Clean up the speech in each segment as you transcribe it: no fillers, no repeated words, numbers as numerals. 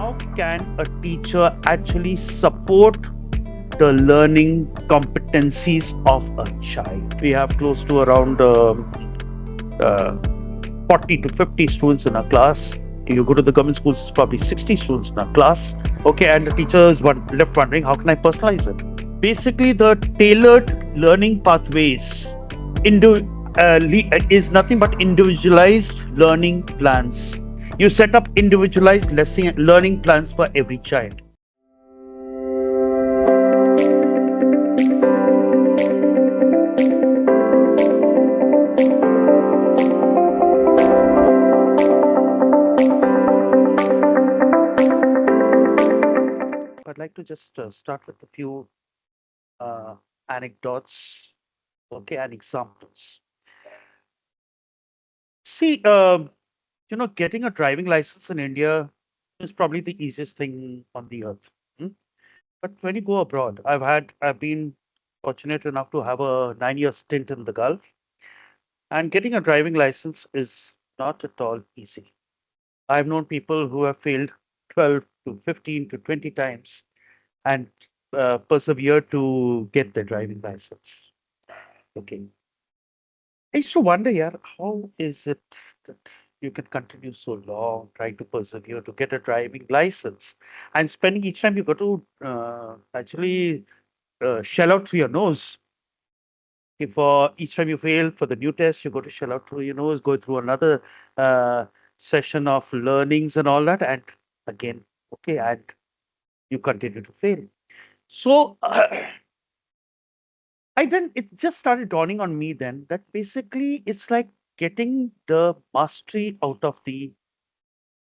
how can a teacher actually support the learning competencies of a child? We have close to around uh, 40 to 50 students in a class. You go to the government schools, it's probably 60 students in a class. Okay, and the teacher is left wondering, how can I personalize it? Basically, the tailored learning pathways is nothing but individualized learning plans. You set up individualized learning plans for every child. I'd like to just start with a few uh, anecdotes, okay, and examples. See, getting a driving license in India is probably the easiest thing on the earth. Hmm? But when you go abroad, I've been fortunate enough to have a 9 year stint in the Gulf, and getting a driving license is not at all easy. I've known people who have failed 12 to 15 to 20 times and persevere to get their driving license. Okay. I used to wonder, yeah, how is it that you can continue so long trying to persevere to get a driving license and spending each time you go to actually shell out through your nose. If each time you fail for the new test, you go to shell out through your nose, go through another uh, session of learnings and all that, and again, okay, and you continue to fail. So it just started dawning on me then that basically it's like getting the mastery out of the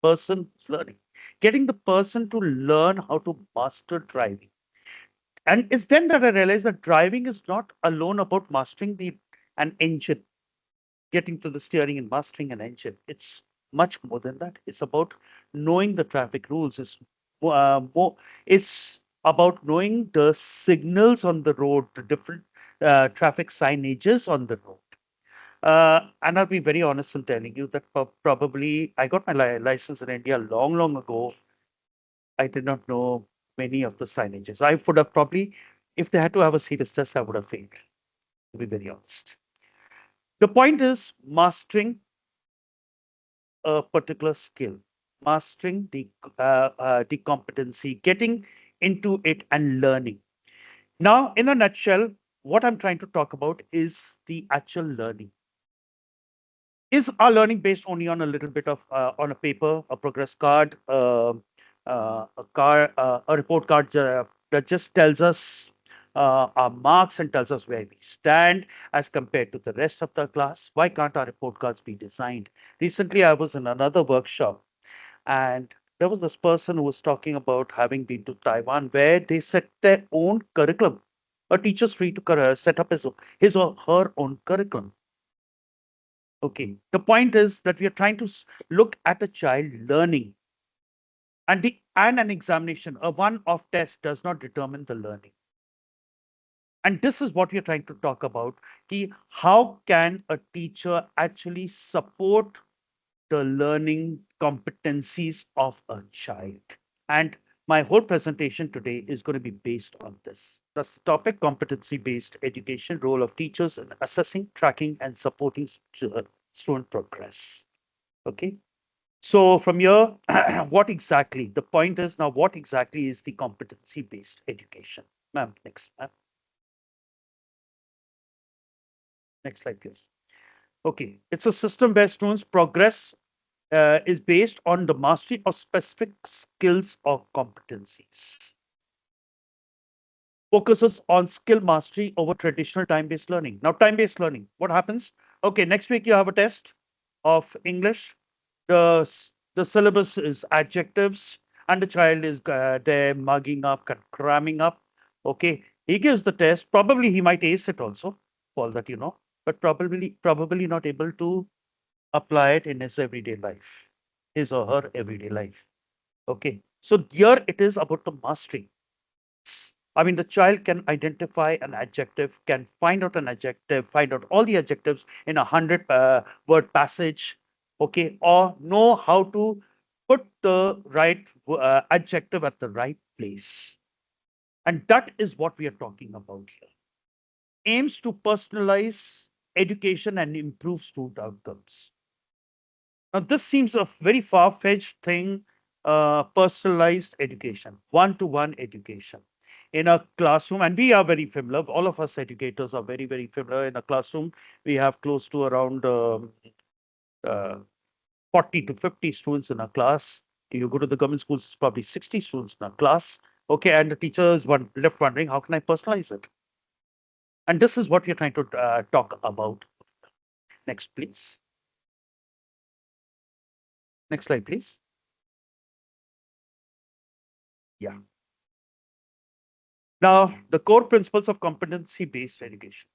person who's learning, getting the person to learn how to master driving. And it's then that I realized that driving is not alone about mastering an engine, getting to the steering and mastering an engine. It's much more than that. It's about knowing the traffic rules. It's about knowing the signals on the road, the different traffic signages on the road. And I'll be very honest in telling you that probably I got my license in India long, long ago. I did not know many of the signages. I would have probably, if they had to have a serious test, I would have failed, to be very honest. The point is mastering a particular skill, mastering the competency, getting into it and learning. Now, in a nutshell, what I'm trying to talk about is the actual learning. Is our learning based only on a little bit of on a paper, a progress card, a report card that just tells us our marks and tells us where we stand as compared to the rest of the class? Why can't our report cards be designed? Recently, I was in another workshop, and there was this person who was talking about having been to Taiwan, where they set their own curriculum. A teacher's free to set up his or her own curriculum. Okay. The point is that we are trying to look at a child learning, and an examination, a one-off test does not determine the learning. And this is what we are trying to talk about. How can a teacher actually support the learning competencies of a child? And my whole presentation today is going to be based on this. That's the topic: competency-based education, role of teachers in assessing, tracking, and supporting student progress. Okay. So from here, what exactly? The point is now, what exactly is the competency-based education? Ma'am, next, ma'am. Next slide, please. Okay, it's a system where students' progress is based on the mastery of specific skills or competencies. Focuses on skill mastery over traditional time-based learning. Now, time-based learning, what happens? Okay, next week you have a test of English. The syllabus is adjectives, and the child is there mugging up, cramming up. Okay, he gives the test. Probably he might ace it also, for all that you know, but probably not able to apply it in his everyday life, his or her everyday life. Okay, so here it is about the mastery. I mean, the child can identify an adjective, can find out an adjective, find out all the adjectives in a 100 word passage, okay, or know how to put the right adjective at the right place. And that is what we are talking about here. Aims to personalize education and improve student outcomes. Now, this seems a very far fetched thing, personalized education, one to one education in a classroom. And we are very familiar, all of us educators are very, very familiar. In a classroom, we have close to around uh, 40 to 50 students in a class. You go to the government schools, it's probably 60 students in a class. Okay, and the teacher is left wondering, how can I personalize it? And this is what we're trying to talk about. Next, please. Next slide, please. Yeah. Now, the core principles of competency-based education,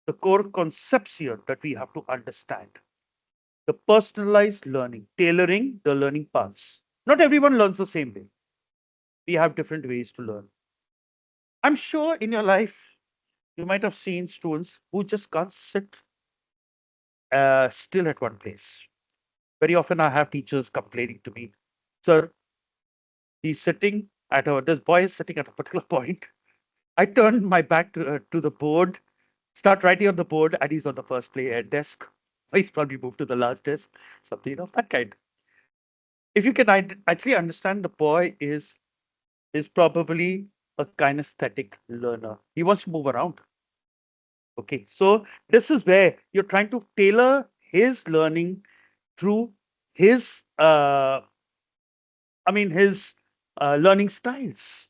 the core concepts here that we have to understand, the personalized learning, tailoring the learning paths. Not everyone learns the same way. We have different ways to learn. I'm sure in your life, you might have seen students who just can't sit still at one place. Very often I have teachers complaining to me, sir, this boy is sitting at a particular point. I turn my back to the board, start writing on the board, and he's on the first desk. He's probably moved to the last desk, something of that kind. If you can actually understand, the boy is probably a kinesthetic learner. He wants to move around. Okay, so this is where you're trying to tailor his learning through his, his learning styles.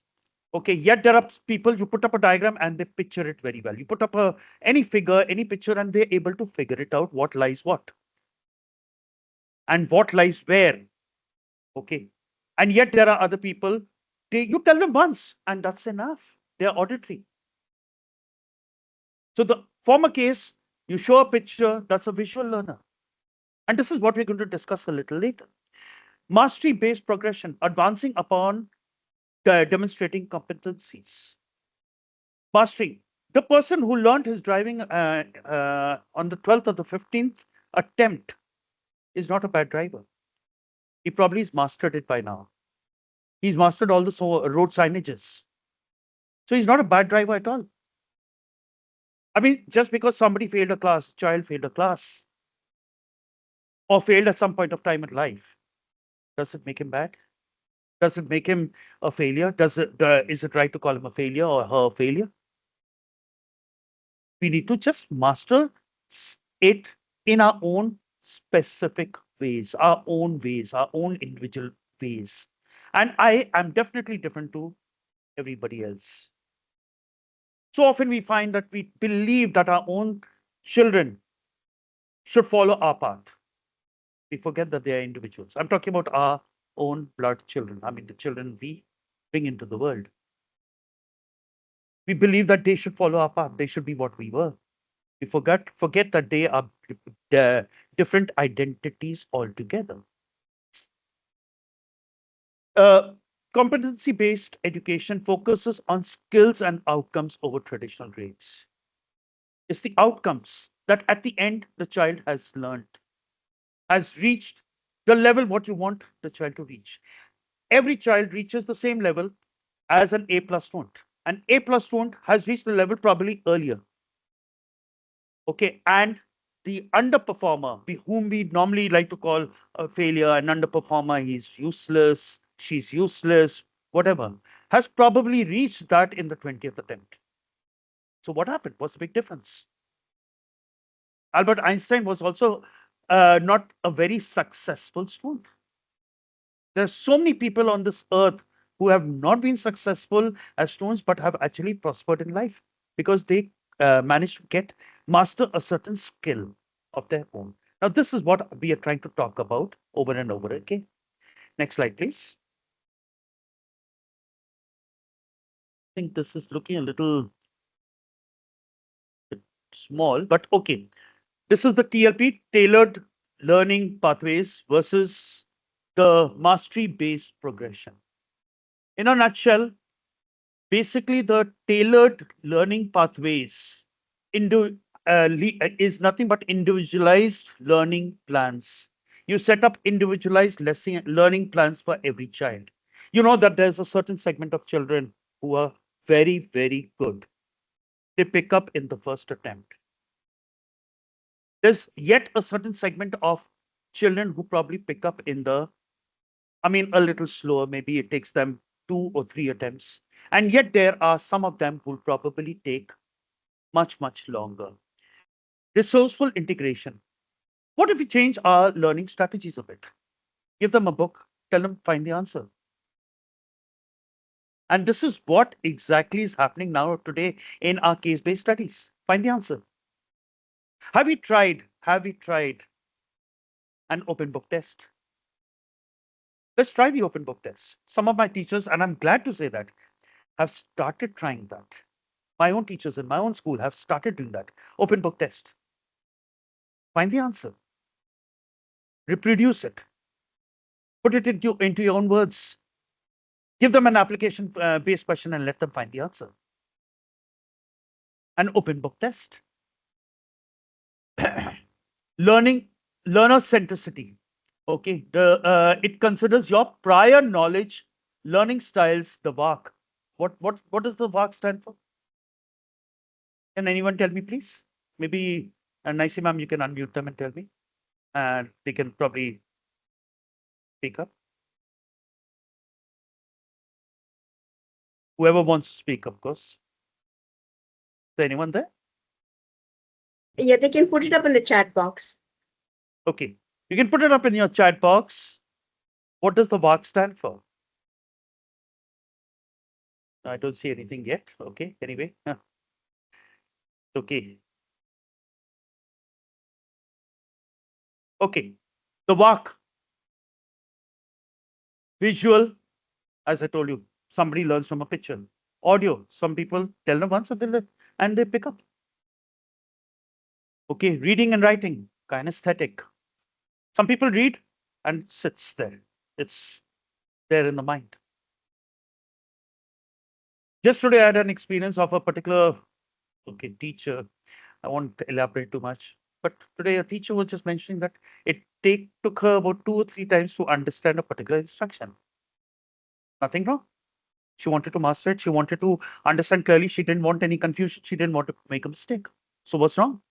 Okay, yet there are people, you put up a diagram and they picture it very well. You put up any figure, any picture, and they're able to figure it out what lies what and what lies where. Okay, and yet there are other people, you tell them once and that's enough. They're auditory. So the former case, you show a picture, that's a visual learner. And this is what we're going to discuss a little later. Mastery based progression, advancing upon demonstrating competencies. Mastering. The person who learned his driving on the 12th or the 15th attempt is not a bad driver. He probably has mastered it by now. He's mastered all the road signages. So he's not a bad driver at all. I mean, just because somebody failed a class, child failed a class, or failed at some point of time in life, does it make him bad? Does it make him a failure? Is it right to call him a failure or her a failure? We need to just master it in our own specific ways, our own ways, our own individual ways. And I am definitely different to everybody else. So often we find that we believe that our own children should follow our path. We forget that they are individuals. I'm talking about our own blood children. I mean, the children we bring into the world. We believe that they should follow our path. They should be what we were. We forget that they are different identities altogether. Uh, Competency-based education focuses on skills and outcomes over traditional grades. It's the outcomes that at the end the child has learned, has reached the level what you want the child to reach. Every child reaches the same level as an A plus student. An A plus student has reached the level probably earlier. Okay, and the underperformer, whom we normally like to call a failure, an underperformer, he's useless, she's useless, whatever, has probably reached that in the 20th attempt. So what happened? What's the big difference? Albert Einstein was also not a very successful student. There are so many people on this earth who have not been successful as students, but have actually prospered in life because they managed to master a certain skill of their own. Now, this is what we are trying to talk about over and over again. Next slide, please. I think this is looking a little bit small, but okay. This is the TLP, tailored learning pathways versus the mastery-based progression. In a nutshell, basically the tailored learning pathways is nothing but individualized learning plans You set up individualized lesson learning plans for every child. You know that there's a certain segment of children who are very, very good. They pick up in the first attempt. There's yet a certain segment of children who probably pick up in the, I mean, a little slower. Maybe it takes them 2 or 3 attempts. And yet there are some of them who will probably take much, much longer. Resourceful integration. What if we change our learning strategies a bit? Give them a book, tell them find the answer. And this is what exactly is happening now today in our case-based studies. Find the answer. Have we tried an open book test? Let's try the open book test. Some of my teachers, and I'm glad to say that, have started trying that. My own teachers in my own school have started doing that. Open book test. Find the answer. Reproduce it. Put it into your own words. Give them an application based question and let them find the answer. An open book test. Learning, learner centricity. Okay, it considers your prior knowledge, learning styles, the VARK. What does the VARK stand for? Can anyone tell me, please? Maybe Nicey ma'am, you can unmute them and tell me, and they can probably speak up. Whoever wants to speak, of course. Is there anyone there? Yeah, they can put it up in the chat box. Okay, you can put it up in your chat box. What does the VARK stand for? I don't see anything yet. Okay, anyway. Okay. Okay. The VARK. Visual, as I told you, somebody learns from a picture. Audio, some people tell them once and they pick up. Okay, reading and writing, kinesthetic. Some people read and sits there. It's there in the mind. Just today, I had an experience of a particular teacher. I won't elaborate too much, but today a teacher was just mentioning that took her about 2 or 3 times to understand a particular instruction. Nothing wrong. She wanted to master it. She wanted to understand clearly. She didn't want any confusion. She didn't want to make a mistake. So what's wrong?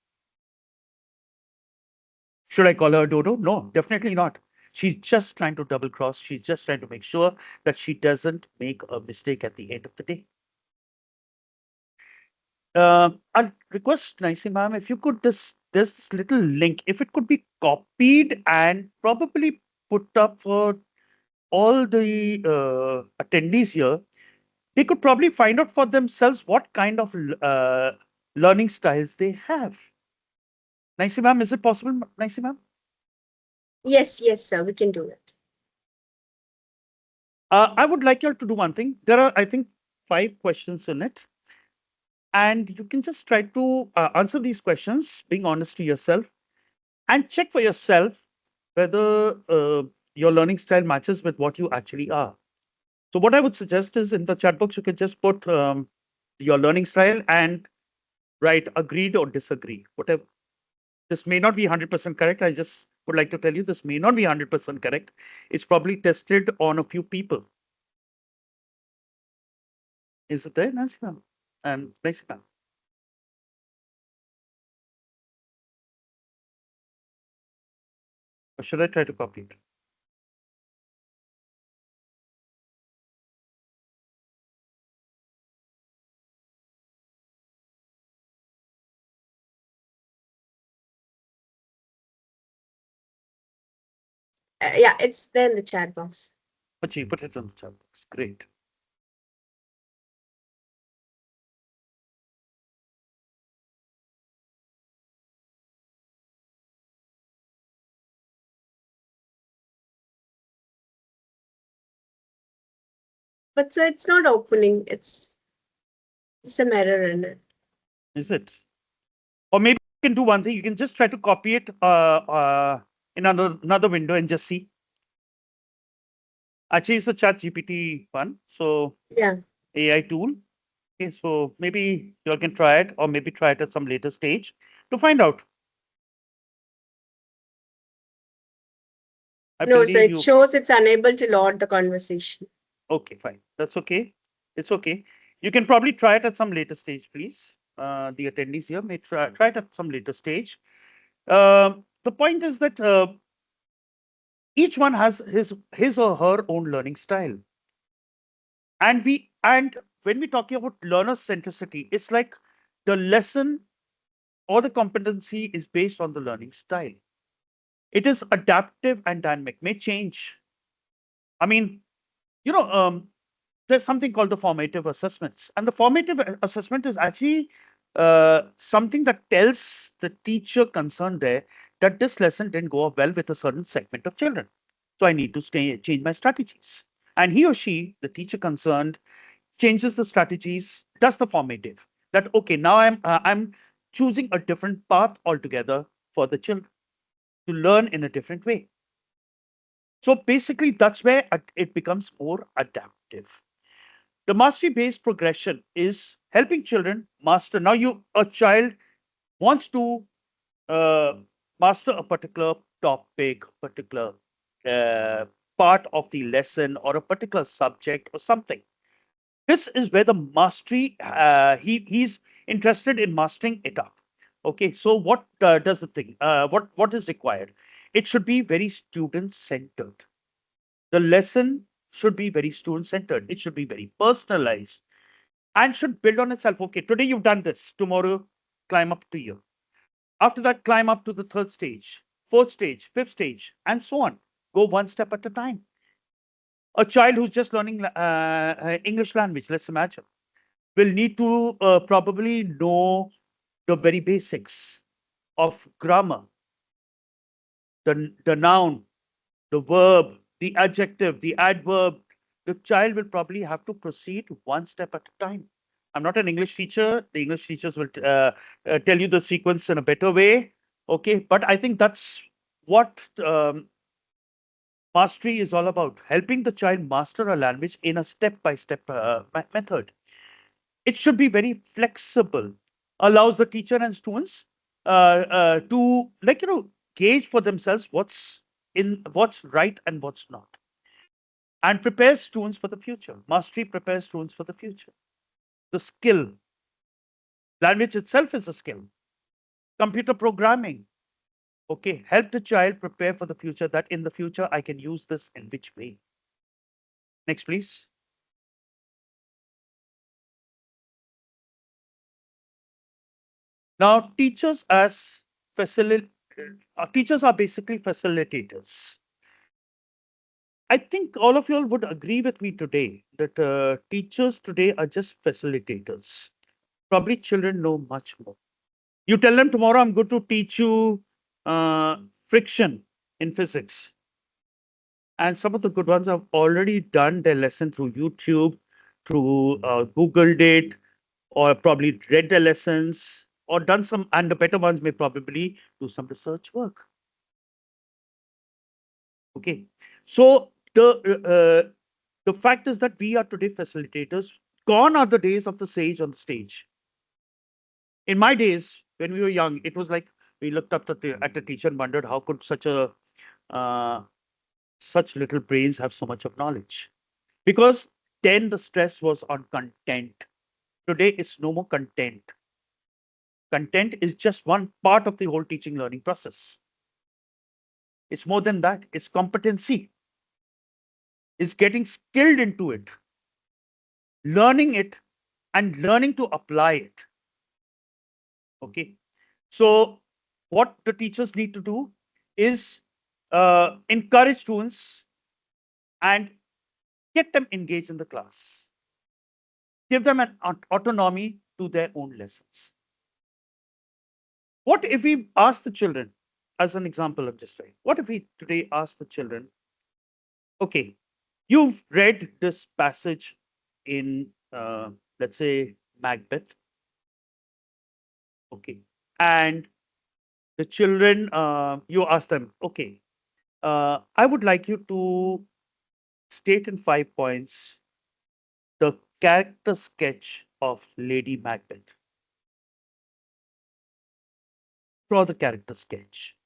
Should I call her a dodo? No, definitely not. She's just trying to double cross. She's just trying to make sure that she doesn't make a mistake at the end of the day. I'll request Nicey ma'am, if you could there's this little link, if it could be copied and probably put up for all the attendees here, they could probably find out for themselves what kind of learning styles they have. Nicey ma'am, is it possible, Nicey ma'am? Yes, yes, sir, we can do it. I would like you all to do one thing. There are, I think, 5 questions in it. And you can just try to answer these questions, being honest to yourself, and check for yourself whether your learning style matches with what you actually are. So what I would suggest is in the chat box, you can just put your learning style and write agreed or disagree. Whatever. This may not be 100% correct. I just would like to tell you this may not be 100% correct. It's probably tested on a few people. Is it there, Nancy ma'am? And Nancy ma'am? Or should I try to copy it? Yeah, it's there in the chat box. Achi, put it in the chat box. Great. But sir, it's not opening. It's some error in it. Is it? Or maybe you can do one thing. You can just try to copy it in another window and just see. Actually, it's a chat GPT one. So Yeah. AI tool. Okay, so maybe you all can try it, or maybe try it at some later stage to find out. I No, so believe it you. shows it's unable to load the conversation. Okay, fine. That's okay. It's okay. You can probably try it at some later stage, please. The attendees here may try it at some later stage. The point is that each one has his or her own learning style, and when we're talking about learner centricity, it's like the lesson or the competency is based on the learning style. It is adaptive and dynamic, may change. I mean, you know, there's something called the formative assessments, and the formative assessment is actually something that tells the teacher concerned there that this lesson didn't go up well with a certain segment of children, so I need to change my strategies. And he or she, the teacher concerned, changes the strategies, does the formative, that okay, now I'm choosing a different path altogether for the children to learn in a different way. So basically that's where it becomes more adaptive. The mastery based progression is helping children master. Now, a child wants to uh, master a particular topic, particular uh, part of the lesson, or a particular subject, or something. This is where the mastery, he's interested in mastering it up. Okay, so what does the thing? What is required? It should be very student centered. The lesson should be very student centered. It should be very personalized and should build on itself. Okay, today you've done this, tomorrow climb up to you. After that, climb up to the third stage, fourth stage, fifth stage, and so on. Go one step at a time. A child who's just learning English language, let's imagine, will need to probably know the very basics of grammar, the noun, the verb, the adjective, the adverb. The child will probably have to proceed one step at a time. I'm not an English teacher. The English teachers will tell you the sequence in a better way. Okay, but I think that's what mastery is all about, helping the child master a language in a step by step method. It should be very flexible, allows the teacher and students to, like, gauge for themselves what's right and what's not, and prepares students for the future. Mastery prepares students for the future. The skill, language itself is a skill. Computer programming, okay, help the child prepare for the future, that in the future I can use this in which way. Next, please. Now, facil- teachers are basically facilitators. I think all of you all would agree with me today that teachers today are just facilitators. Probably children know much more. You tell them tomorrow, I'm going to teach you friction in physics. And some of the good ones have already done their lesson through YouTube, through Googled it, or probably read their lessons, or done some, and the better ones may probably do some research work. Okay. So the fact is that we are today facilitators. Gone are the days of the sage on the stage. In my days, when we were young, it was like we looked up at the teacher and wondered how could uh, such little brains have so much of knowledge. Because then the stress was on content. Today, it's no more content. Content is just one part of the whole teaching learning process. It's more than that. It's competency. It's getting skilled into it, learning it, and learning to apply it. Okay. So what the teachers need to do is encourage students and get them engaged in the class, give them an autonomy to their own lessons. What if we ask the children, as an example I'm just saying, what if we today ask the children, okay, you've read this passage in, let's say, Macbeth, okay, and the children, you ask them, okay, I would like you to state in 5 points the character sketch of Lady Macbeth. Draw the character sketch.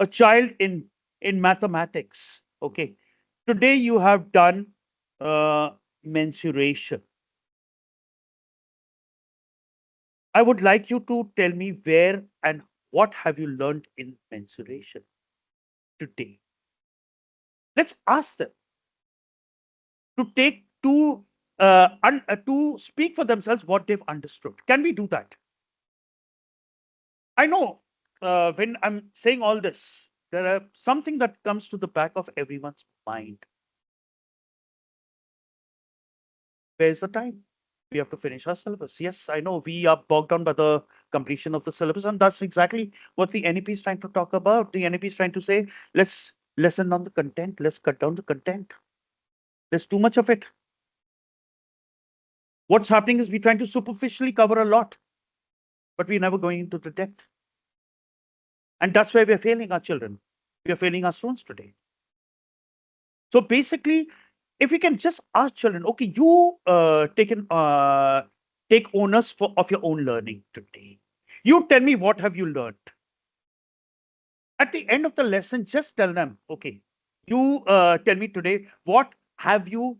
a child in mathematics. Okay, today you have done uh, mensuration. I would like you to tell me where and what have you learned in mensuration today. Let's ask them to take to speak for themselves what they've understood. Can we do that? I know when I'm saying all this, there are something that comes to the back of everyone's mind. Where's the time? We have to finish our syllabus. Yes, I know we are bogged down by the completion of the syllabus, and that's exactly what the NEP is trying to talk about. The NEP is trying to say, let's lessen on the content, let's cut down the content. There's too much of it. What's happening is we're trying to superficially cover a lot, but we're never going into the depth. And that's where we're failing our children. We are failing our students today. So basically, if we can just ask children, okay, you take onus of your own learning today. You tell me what have you learned. At the end of the lesson, just tell them, okay, you tell me today what have you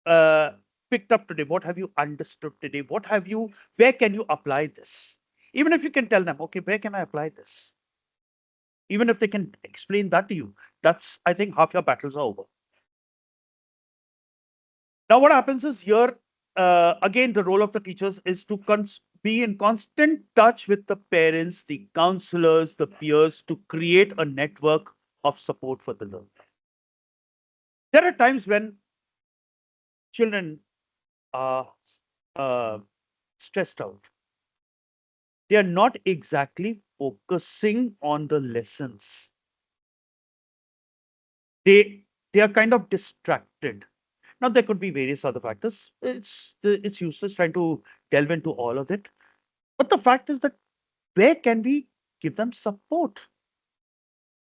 uh, picked up today, what have you understood today, what have you, where can you apply this? Even if you can tell them, okay, where can I apply this? Even if they can explain that to you, that's, I think, half your battles are over. Now, what happens is here, again, the role of the teachers is to be in constant touch with the parents, the counselors, the peers to create a network of support for the learner. There are times when children are uh, stressed out. They are not exactly focusing on the lessons. They are kind of distracted. Now there could be various other factors. It's useless trying to delve into all of it. But the fact is that where can we give them support?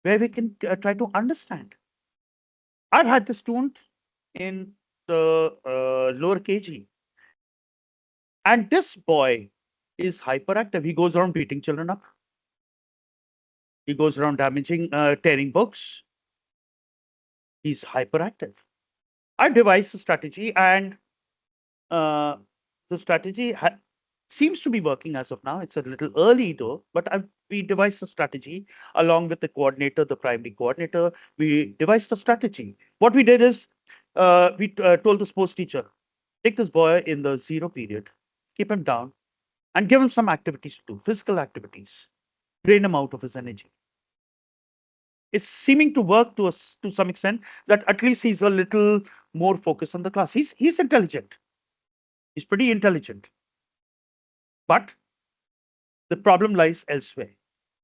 Where we can try to understand. I've had this student in the lower KG, and this boy is hyperactive. He goes around beating children up. He goes around damaging, tearing books. He's hyperactive. I devised a strategy, and uh, the strategy seems to be working as of now. It's a little early though, but we devised a strategy along with the coordinator, the primary coordinator. We devised a strategy. What we did is we told the sports teacher, take this boy in the zero period, keep him down, and give him some activities to do, physical activities, drain him out of his energy. It's seeming to work to some extent that at least he's a little more focused on the class. He's intelligent. He's pretty intelligent, but the problem lies elsewhere.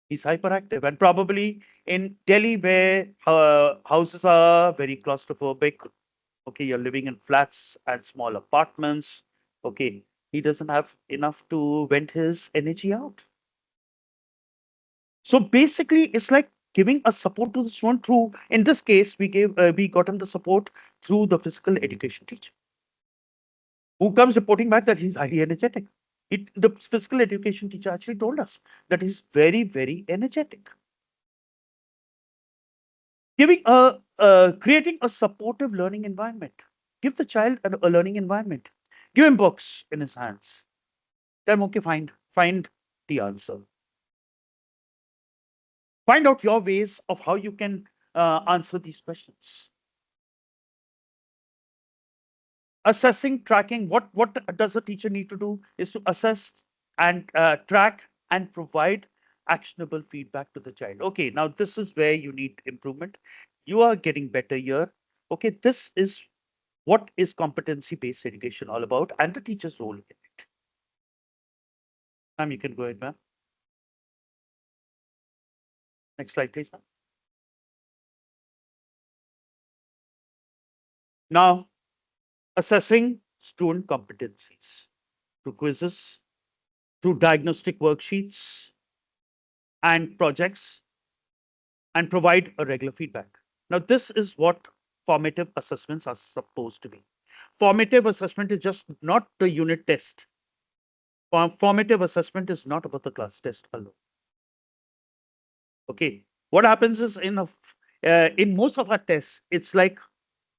He's hyperactive, and probably in Delhi, where houses are very claustrophobic. Okay, you're living in flats and small apartments. Okay, he doesn't have enough to vent his energy out. So basically, it's like giving a support to the student through. In this case, we got him the support through the physical education teacher, who comes reporting back that he's highly energetic. The physical education teacher actually told us that he's very, very energetic. Creating a supportive learning environment. Give the child a learning environment. Give him books in his hands. Tell him, okay, find the answer. Find out your ways of how you can answer these questions. Assessing, tracking. What does a teacher need to do is to assess and track and provide actionable feedback to the child. Okay, now this is where you need improvement. You are getting better here. Okay, this is what is competency based education all about and the teacher's role in it. Ma'am, you can go ahead, ma'am. Next slide, please, ma'am. Now, assessing student competencies through quizzes, through diagnostic worksheets and projects, and provide a regular feedback. Now, this is what formative assessments are supposed to be. Formative assessment is just not the unit test. Formative assessment is not about the class test alone. Okay. What happens is in most of our tests, it's like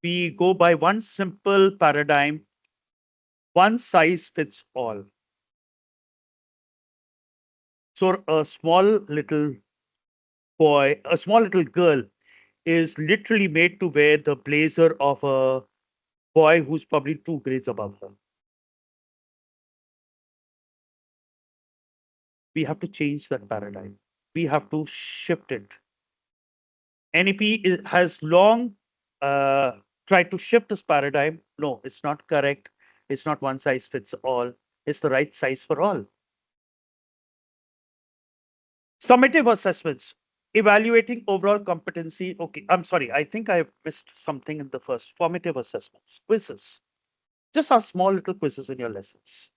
we go by one simple paradigm, one size fits all. So a small little boy, a small little girl is literally made to wear the blazer of a boy who's probably 2 grades above her. We have to change that paradigm. We have to shift it. Has long uh, tried to shift this paradigm. No, it's not correct. It's not one size fits all. It's the right size for all. Summative assessments, evaluating overall competency. Okay, I'm sorry. I think I missed something in the first. Formative assessments, quizzes. Just ask small little quizzes in your lessons,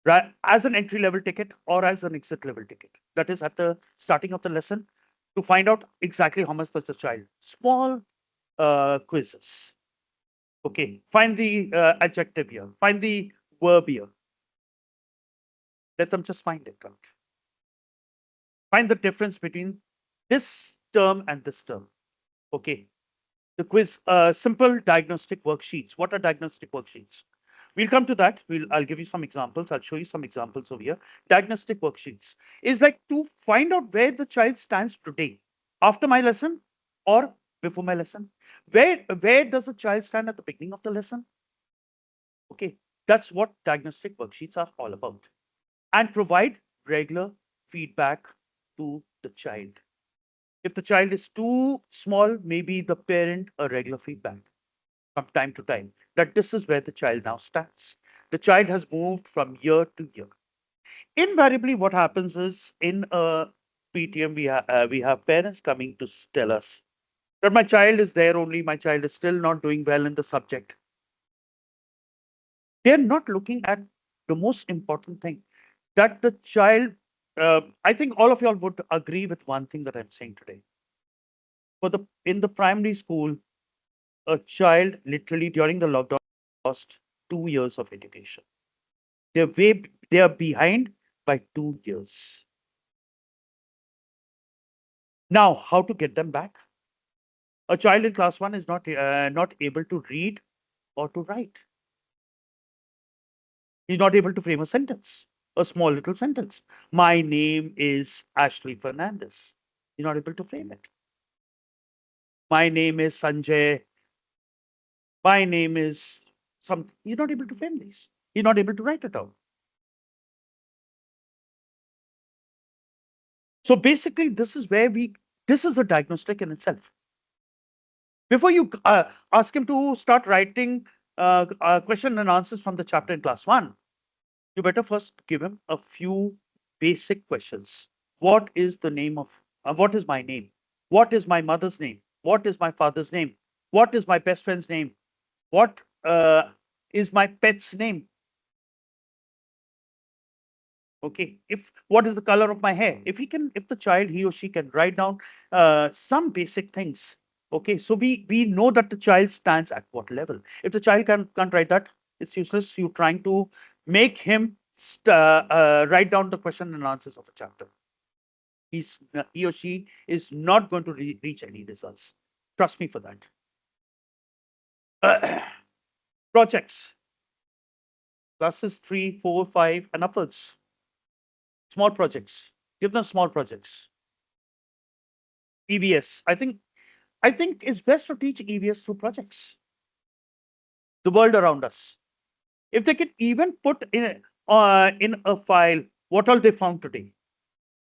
right? As an entry level ticket or as an exit level ticket. That is at the starting of the lesson to find out exactly how much does the child. Small quizzes. Okay, find the adjective here, find the verb here. Let them just find it out. Find the difference between this term and this term. Okay, the quiz, simple diagnostic worksheets. What are diagnostic worksheets? We'll come to that. I'll give you some examples. I'll show you some examples over here. Diagnostic worksheets is like to find out where the child stands today, after my lesson or before my lesson. Where does the child stand at the beginning of the lesson? Okay, that's what diagnostic worksheets are all about. And provide regular feedback to the child. If the child is too small, maybe the parent a regular feedback from time to time that this is where the child now stands. The child has moved from year to year. Invariably, what happens is in a PTM, we have parents coming to tell us that my child is there only, my child is still not doing well in the subject. They're not looking at the most important thing that the child. I think all of y'all would agree with one thing that I'm saying today. For the in the primary school, a child literally during the lockdown lost 2 years of education. They are behind by 2 years. Now, how to get them back? A child in class one is not able to read or to write. He's not able to frame a sentence, a small little sentence. My name is Ashley Fernandez. He's not able to frame it. My name is Sanjay. My name is something. He's not able to frame these. He's not able to write it out. So basically, this is a diagnostic in itself. Before you ask him to start writing question and answers from the chapter in class one, you better first give him a few basic questions. What is my name? What is my mother's name? What is my father's name? What is my best friend's name? What is my pet's name? Okay, if what is the color of my hair? If the child, he or she can write down some basic things. Okay, so we know that the child stands at what level. If the child can't write that, it's useless. You trying to make him write down the question and answers of a chapter. He or she is not going to reach any results. Trust me for that. Projects, classes 3, 4, 5, and upwards. Small projects. Give them small projects. EVS. I think it's best to teach EVS through projects. The world around us. If they can even put in a file what all they found today.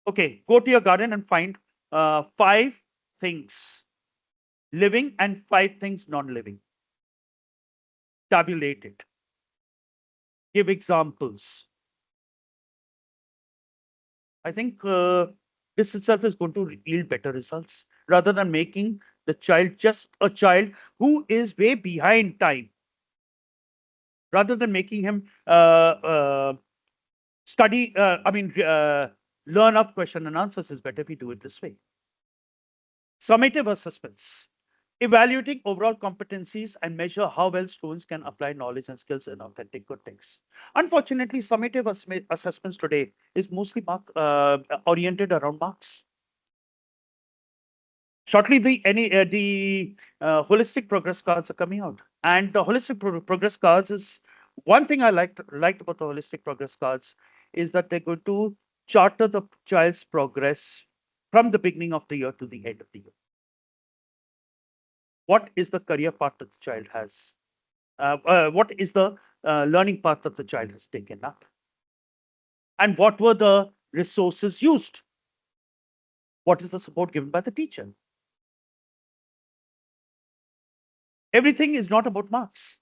Okay, go to your garden and find 5 things living and 5 things non-living. Tabulate it. Give examples. I think this itself is going to yield better results rather than making the child just a child who is way behind time. Rather than making him learn up question and answers, is better we do it this way. Summative assessments, evaluating overall competencies and measure how well students can apply knowledge and skills in authentic good things. Unfortunately, summative assessments today is mostly oriented around marks. Shortly, the holistic progress cards are coming out, and the holistic progress cards is one thing I liked about the holistic progress cards is that they're going to charter the child's progress from the beginning of the year to the end of the year. What is the career path that the child has? What is the learning path that the child has taken up? And what were the resources used? What is the support given by the teacher? Everything is not about marks.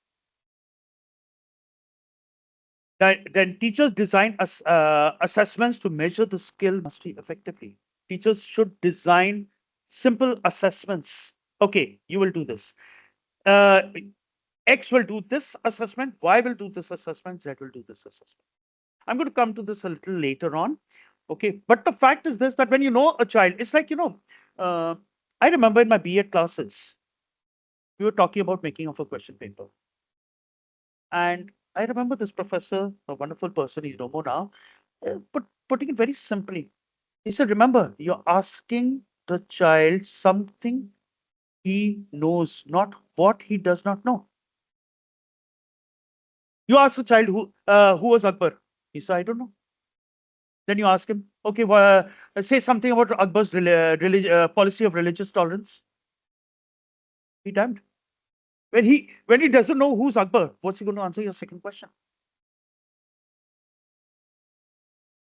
Then teachers design assessments to measure the skill mastery effectively. Teachers should design simple assessments. Okay, you will do this. Uh, X will do this assessment, Y will do this assessment, Z will do this assessment. I'm going to come to this a little later on. Okay, but the fact is this, that when you know a child, it's like, uh, I remember in my BEd classes, we were talking about making of a question paper. And I remember this professor, a wonderful person, he's no more now, but putting it very simply, he said, remember, you're asking the child something he knows, not what he does not know. You ask a child who was Akbar. He said, I don't know. Then you ask him, okay, well, say something about Akbar's policy of religious tolerance. He damned. When he doesn't know who's Akbar, what's he going to answer your second question?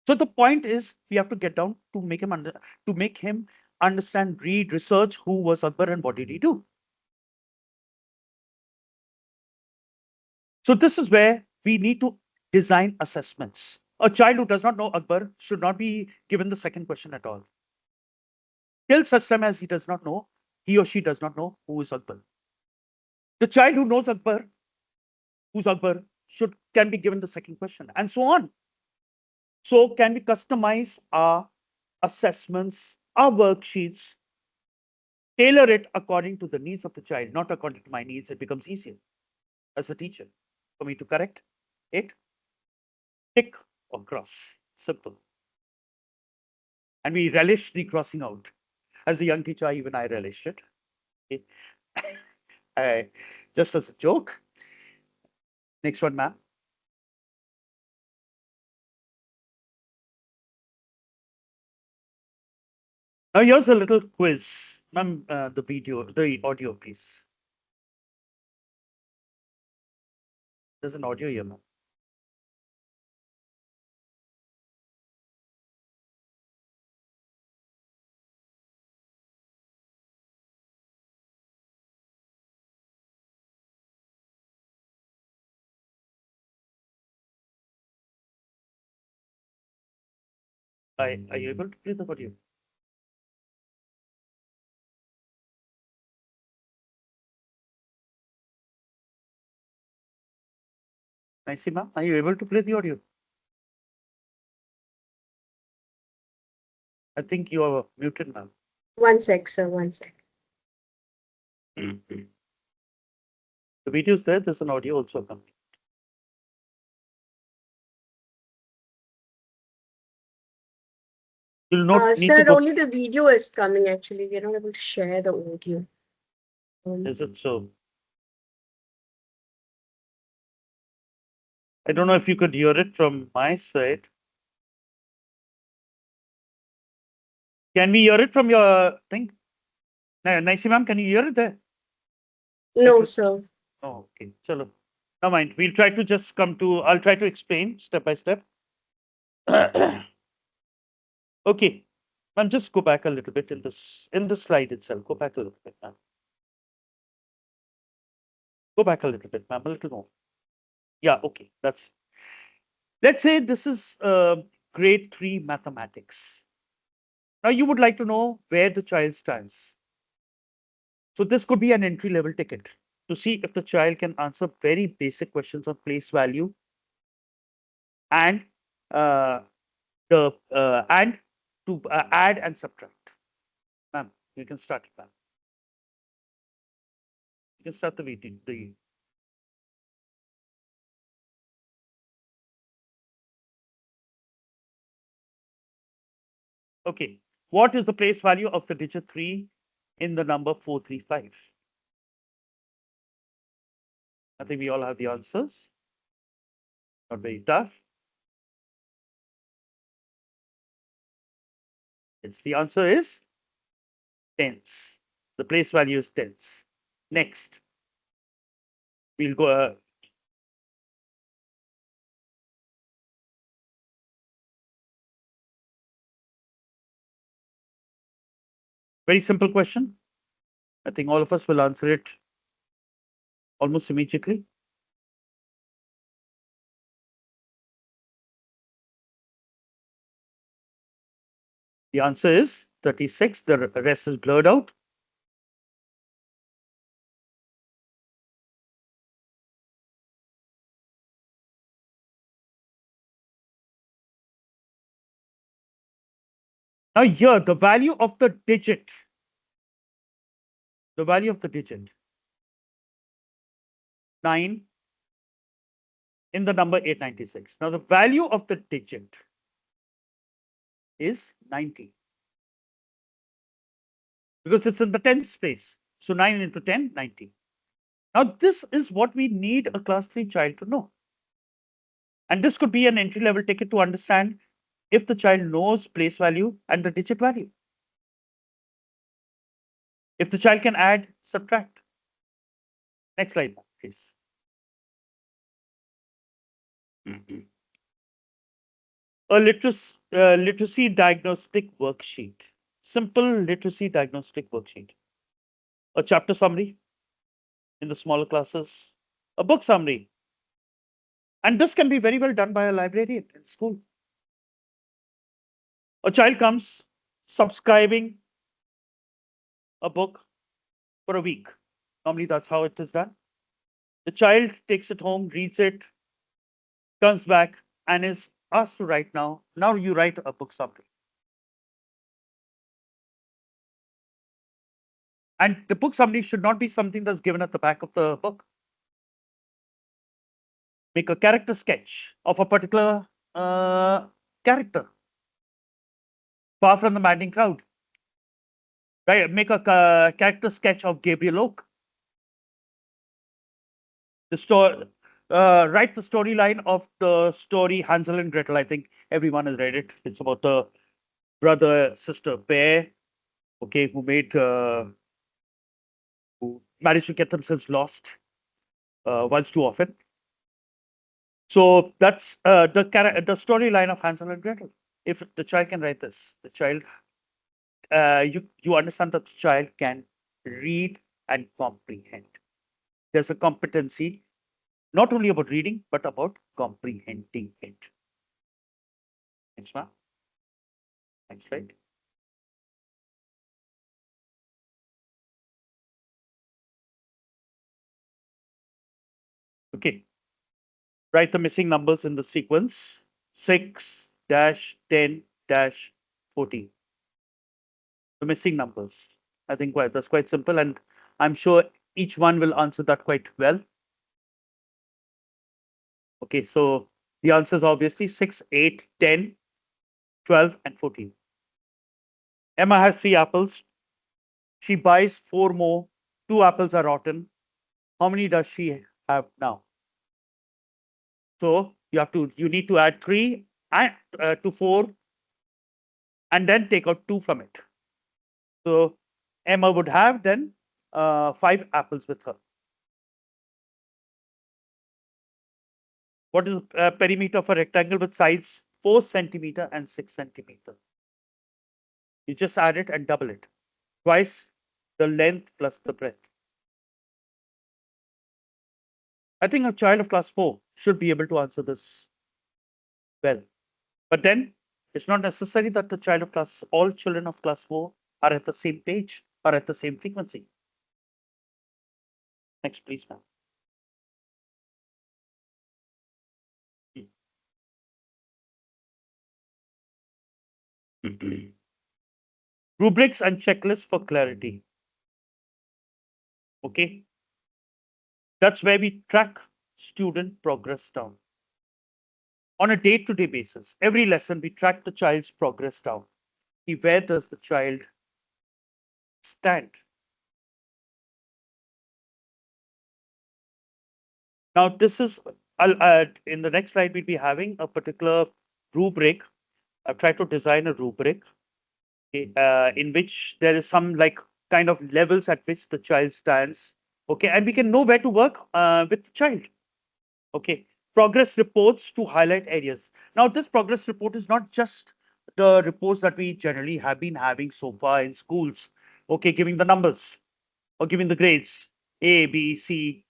So the point is, we have to get down to make him understand, read, research who was Akbar and what did he do. So this is where we need to design assessments. A child who does not know Akbar should not be given the second question at all. Till such time as he or she does not know who is Akbar. The child who knows Akbar, who's Akbar, can be given the second question, and so on. So can we customize our assessments, our worksheets, tailor it according to the needs of the child, not according to my needs? It becomes easier as a teacher for me to correct it, tick or cross. Simple. And we relish the crossing out. As a young teacher, even I relished it. Okay. Just as a joke. Next one, ma'am. Now here's a little quiz. Ma'am, the audio, please. There's an audio here, ma'am. Are you able to play the audio? Nicely, ma'am. Are you able to play the audio? I think you are muted, ma'am. One sec, sir. One sec. The video is there. There's an audio also coming. You'll not need to Sir, go. only the video is coming actually. We're not able to share the audio. Is it so? I don't know if you could hear it from my side. Can we hear it from your thing? Nicely, ma'am. Can you hear it there? At No, least. sir. Oh, okay. Chalo. Never mind. We'll try to just I'll try to explain step by step. Okay. Ma'am, just go back a little bit in the slide itself. Go back a little bit, ma'am. Go back a little bit, ma'am. A little more. Yeah, okay. Let's say this is grade 3 mathematics. Now you would like to know where the child stands. So this could be an entry level ticket to see if the child can answer very basic questions on place value and uh, the and to add and subtract. Ma'am, you can start it, ma'am. You can start the meeting. Okay. What is the place value of the digit 3 in the number 435? I think we all have the answers. Not very tough. The answer is tens. The place value is tens. Next, we'll go. Very simple question. I think all of us will answer it almost immediately. The answer is 36. The rest is blurred out. Now here, the value of the digit, 9 in the number 896. Now the value of the digit is 90 because it's in the tens place. So 9 into 10, 90. Now this is what we need a class 3 child to know. And this could be an entry level ticket to understand if the child knows place value and the digit value. If the child can add, subtract. Next slide, please. A literacy diagnostic worksheet. Simple literacy diagnostic worksheet. A chapter summary in the smaller classes. A book summary. And this can be very well done by a librarian in school. A child comes subscribing a book for a week. Normally, that's how it is done. The child takes it home, reads it, comes back, and is asked to write now. Now you write a book summary. And the book summary should not be something that's given at the back of the book. Make a character sketch of a particular character. Far from the maddening crowd. Right? Make a character sketch of Gabriel Oak. The story. Write the storyline of the story Hansel and Gretel. I think everyone has read it. It's about the brother sister pair, okay, who managed to get themselves lost once too often. So that's the storyline of Hansel and Gretel. If the child can write this, the child, you understand that the child can read and comprehend. There's a competency not only about reading but about comprehending it. Next one. Next slide. Okay. Write the missing numbers in the sequence 6 10 14. The missing numbers. I think that's quite simple, and I'm sure each one will answer that quite well. Okay, so the answer is obviously 6, 8, 10, 12, and 14. Emma has 3 apples. She buys 4 more. 2 apples are rotten. How many does she have now? So you need to add 3 and to 4 and then take out 2 from it. So Emma would have then 5 apples with her. What is the perimeter of a rectangle with sides 4 centimeter and 6 centimeter? You just add it and double it. Twice the length plus the breadth. I think a child of class 4 should be able to answer this well. But then it's not necessary that the child of all children of class 4 are at the same page or at the same frequency. Next, please, ma'am. Rubrics and checklists for clarity. Okay. That's where we track student progress down. On a day-to-day basis, every lesson we track the child's progress down. Where does the child stand? Now, this is, in the next slide, we'll be having a particular rubric. I've tried to design a rubric, okay, in which there is some like kind of levels at which the child stands. Okay, and we can know where to work with the child. Okay, progress reports to highlight areas. Now, this progress report is not just the reports that we generally have been having so far in schools. Okay, giving the numbers or giving the grades A, B, C,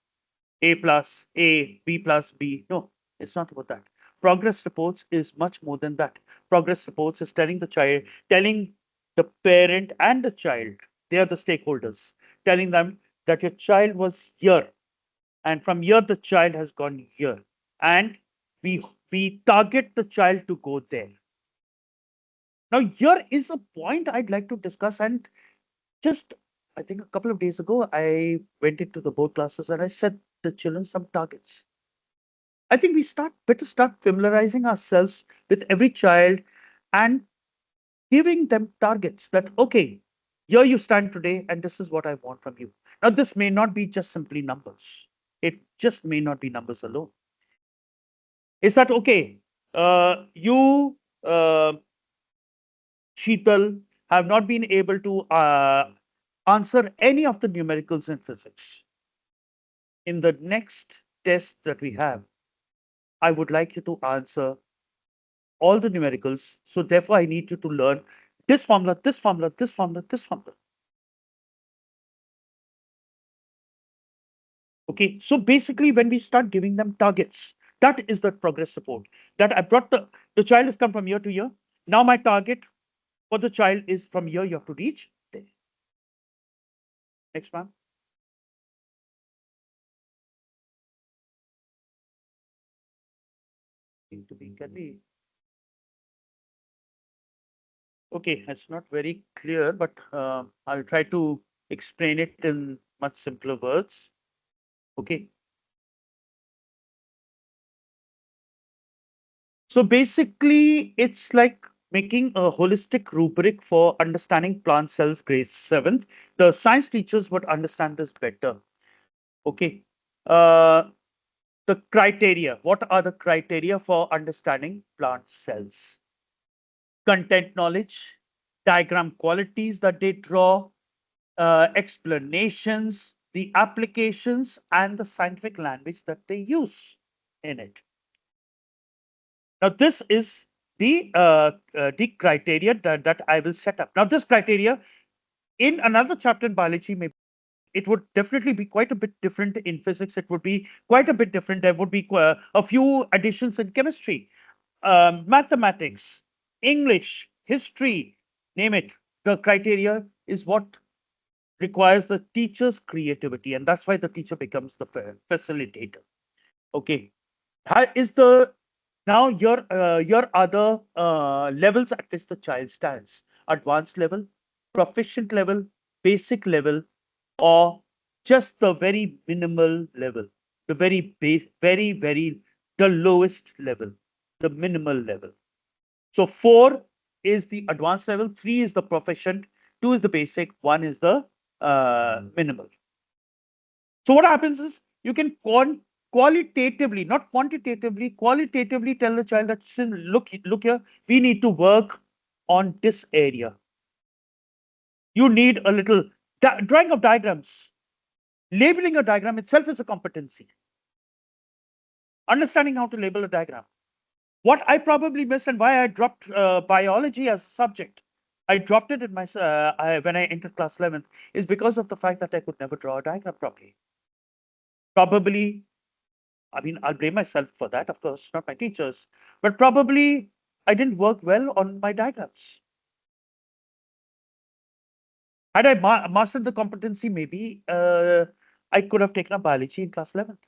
A plus, A, B plus, B. No, it's not about that. Progress reports is much more than that. Progress reports is telling the child, telling the parent and the child, they are the stakeholders, telling them that your child was here, and from here the child has gone here, and we we target the child to go there. Now, here is a point I'd like to discuss, and just I think a couple of days ago, I went into the board classes and I set the children some targets. I think we better start familiarizing ourselves with every child and giving them targets that, okay, here you stand today, and this is what I want from you. Now, this may not be just simply numbers. It just may not be numbers alone. Is that okay? You, Sheetal, have not been able to answer any of the numericals in physics. In the next test that we have, I would like you to answer all the numericals. So therefore, I need you to learn this formula, this formula, this formula, this formula. Okay. So basically, when we start giving them targets, that is the progress support. That I brought the child has come from year to year. Now my target for the child is from here you have to reach there. Next one. To be can be okay. It's not very clear, but I'll try to explain it in much simpler words. Okay. So basically, it's like making a holistic rubric for understanding plant cells grade 7th. The science teachers would understand this better. Okay. Uh, the criteria. What are the criteria for understanding plant cells? Content knowledge, diagram qualities that they draw, explanations, the applications, and the scientific language that they use in it. Now, this is the criteria that I will set up. Now, this criteria in another chapter in biology, maybe it would definitely be quite a bit different in physics. It would be quite a bit different. There would be a few additions in chemistry, mathematics, English, history, name it. The criteria is what requires the teacher's creativity, and that's why the teacher becomes the facilitator. Okay, is the now your other levels at which the child stands: advanced level, proficient level, basic level, or just the very minimal level, the very base, very the lowest level, the minimal level. So 4 is the advanced level, 3 is the proficient, 2 is the basic, 1 is the minimal. So what happens is you can qualitatively, not quantitatively, qualitatively tell the child that, look here, we need to work on this area. You need a little drawing of diagrams. Labeling a diagram itself is a competency. Understanding how to label a diagram. What I probably missed and why I dropped biology as a subject, I dropped it in my when I entered class 11th, is because of the fact that I could never draw a diagram properly. Probably, I mean, I'll blame myself for that, of course, not my teachers, but probably I didn't work well on my diagrams. Had I mastered the competency, maybe I could have taken up biology in class 11th.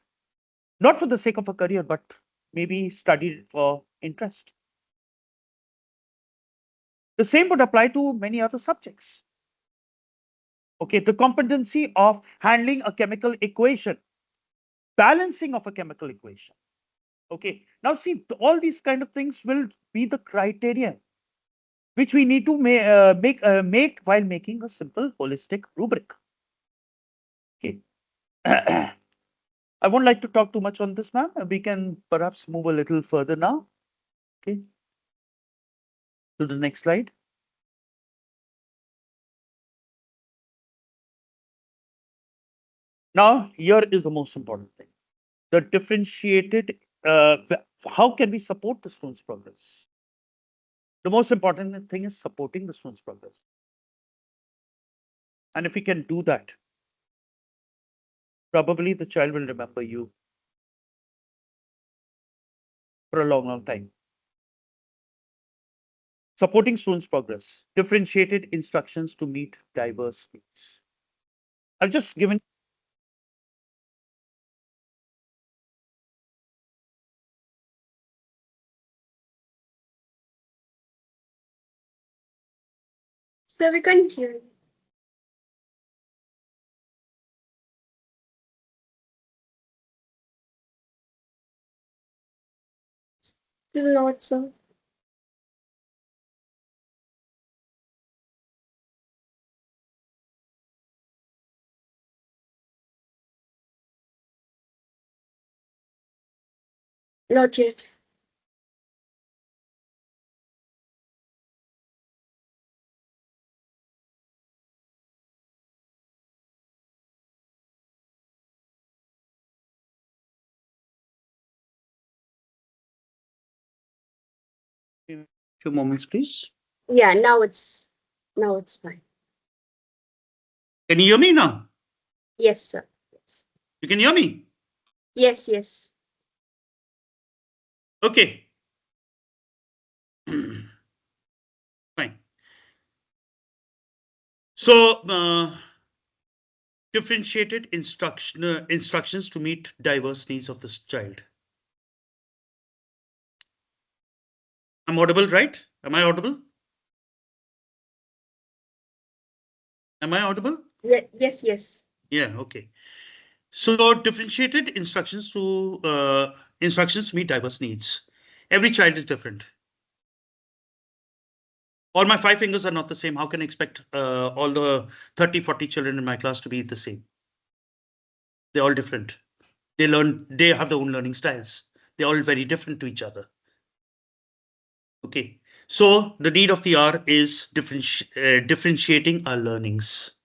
Not for the sake of a career, but maybe studied it for interest. The same would apply to many other subjects. Okay, the competency of handling a chemical equation, balancing of a chemical equation. Okay, now see, all these kind of things will be the criteria which we need to make while making a simple holistic rubric. Okay. I won't like to talk too much on this, ma'am. We can perhaps move a little further now. Okay, to the next slide. Now, here is the most important thing. The differentiated, how can we support the student's progress? The most important thing is supporting the student's progress. And if we can do that, probably the child will remember you for a long, long time. Supporting students' progress, differentiated instructions to meet diverse needs. I've just given. So we can't hear you. Still not so. Not yet. Few moments, please. Yeah, now it's fine. Can you hear me now? Yes, sir. Yes. You can hear me? Yes, yes. Okay. Fine. So, differentiated instructions to meet diverse needs of this child. I'm audible, right? Am I audible? Am I audible? Yes, yes. Yeah, okay. So differentiated instructions to meet diverse needs. Every child is different. All my five fingers are not the same. How can I expect all the 30, 40 children in my class to be the same? They're all different. They have their own learning styles. They're all very different to each other. Okay. So the need of the hour is differentiating our learnings,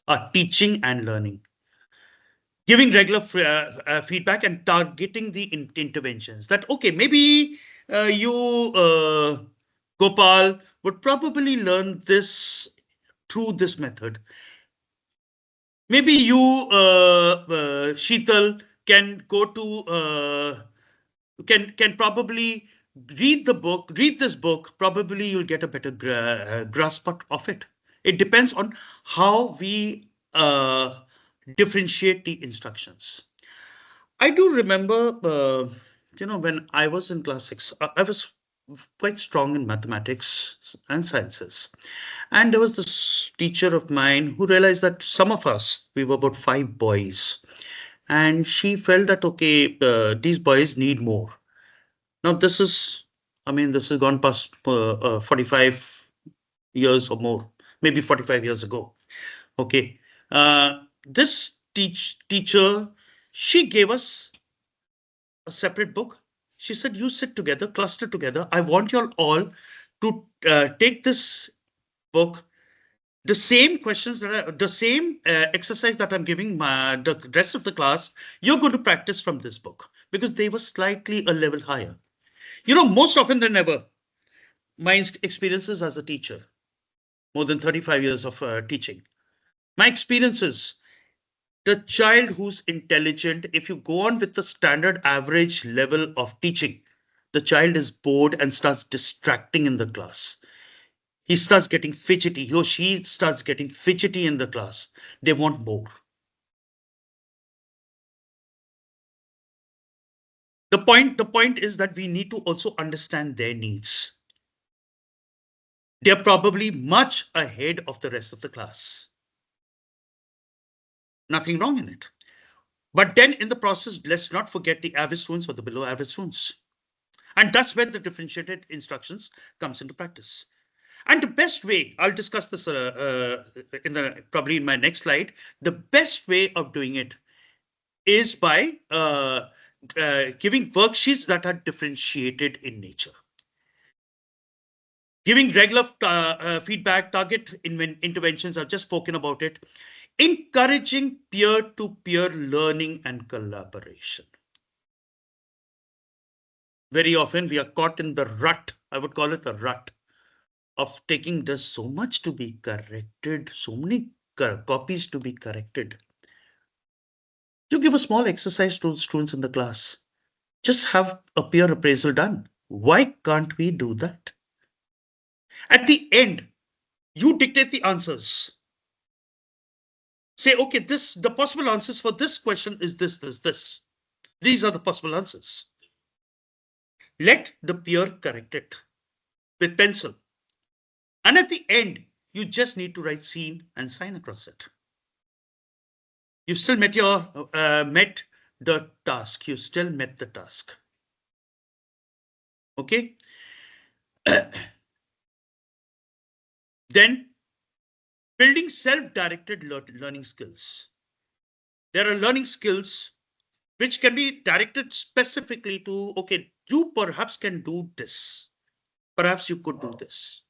our teaching and learning, giving regular feedback and targeting the interventions. That, okay, maybe you, Gopal, would probably learn this through this method. Maybe you, Sheetal, can go to can probably read this book. Probably you'll get a better grasp of it. It depends on how we differentiate the instructions. I do remember, when I was in class six, I was quite strong in mathematics and sciences. And there was this teacher of mine who realized that some of us, we were about five boys, and she felt that, okay, these boys need more. Now, this has gone past 45 years or more, maybe 45 years ago. Okay. This teacher, she gave us a separate book. She said, you sit together, cluster together. I want you all to take this book, the same questions the same exercise that I'm giving the rest of the class, you're going to practice from this book, because they were slightly a level higher. Most often than ever, my experiences as a teacher, more than 35 years of teaching, my experiences, the child who's intelligent, if you go on with the standard average level of teaching, the child is bored and starts distracting in the class. He starts getting fidgety. He or she starts getting fidgety in the class. They want more. The point is that we need to also understand their needs. They're probably much ahead of the rest of the class. Nothing wrong in it. But then in the process, let's not forget the average students or the below average students. And that's where the differentiated instructions comes into practice. And the best way, I'll discuss this probably in my next slide, the best way of doing it is by giving worksheets that are differentiated in nature. Giving regular feedback, target interventions, I've just spoken about it. Encouraging peer-to-peer learning and collaboration. Very often we are caught in the rut, I would call it a rut, of taking there's so much to be corrected, so many copies to be corrected. You give a small exercise to students in the class. Just have a peer appraisal done. Why can't we do that? At the end, you dictate the answers. Say, okay, the possible answers for this question is this, this, this. These are the possible answers. Let the peer correct it with pencil. And at the end, you just need to write seen and sign across it. You still met met the task. You still met the task. Okay. Then building self-directed learning skills. There are learning skills which can be directed specifically to, okay, you perhaps can do this. Perhaps you could do this.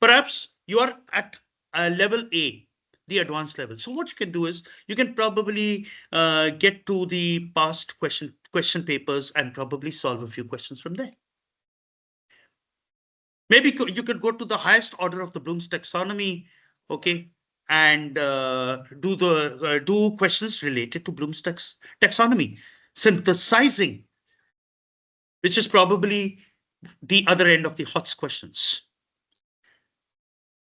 Perhaps you are at level A, the advanced level. So what you can do is you can probably get to the past question papers and probably solve a few questions from there. Maybe you could go to the highest order of the Bloom's taxonomy, okay, and do questions related to Bloom's taxonomy, synthesizing, which is probably the other end of the HOTS questions.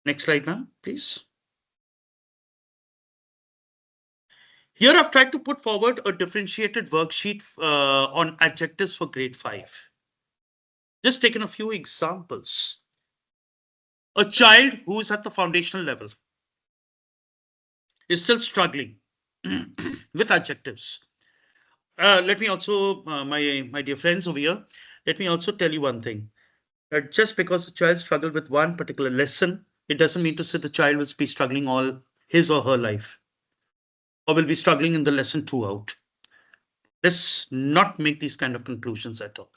Next slide, ma'am, please. Here I've tried to put forward a differentiated worksheet on adjectives for grade 5. Just taken a few examples. A child who is at the foundational level is still struggling with adjectives. Let me also, my dear friends over here, let me also tell you one thing. That just because a child struggled with one particular lesson, it doesn't mean to say the child will be struggling all his or her life, or will be struggling in the lesson throughout. Let's not make these kind of conclusions at all.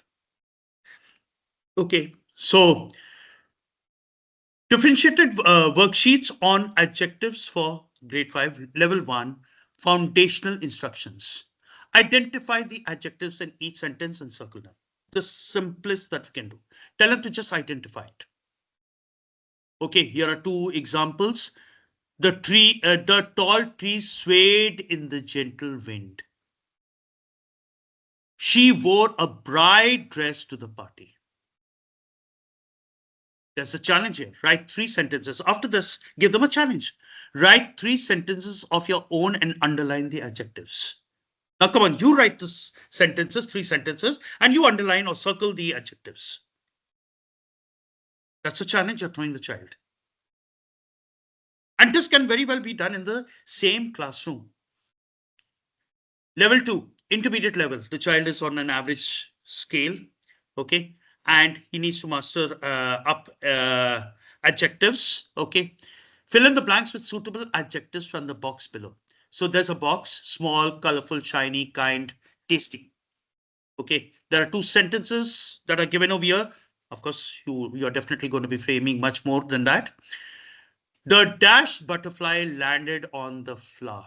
Okay, so differentiated worksheets on adjectives for grade 5, level 1, foundational instructions. Identify the adjectives in each sentence and circle them. The simplest that we can do. Tell them to just identify it. Okay, here are two examples. The tall tree swayed in the gentle wind. She wore a bright dress to the party. There's a challenge here. Write 3 sentences. After this, give them a challenge. Write 3 sentences of your own and underline the adjectives. Now, come on, you write this sentences, 3 sentences, and you underline or circle the adjectives. That's a challenge you're throwing the child. And this can very well be done in the same classroom. Level 2, intermediate level. The child is on an average scale, okay? And he needs to master up adjectives, okay? Fill in the blanks with suitable adjectives from the box below. So there's a box, small, colorful, shiny, kind, tasty. Okay, there are 2 sentences that are given over here. Of course, you are definitely going to be framing much more than that. The dashed butterfly landed on the flower.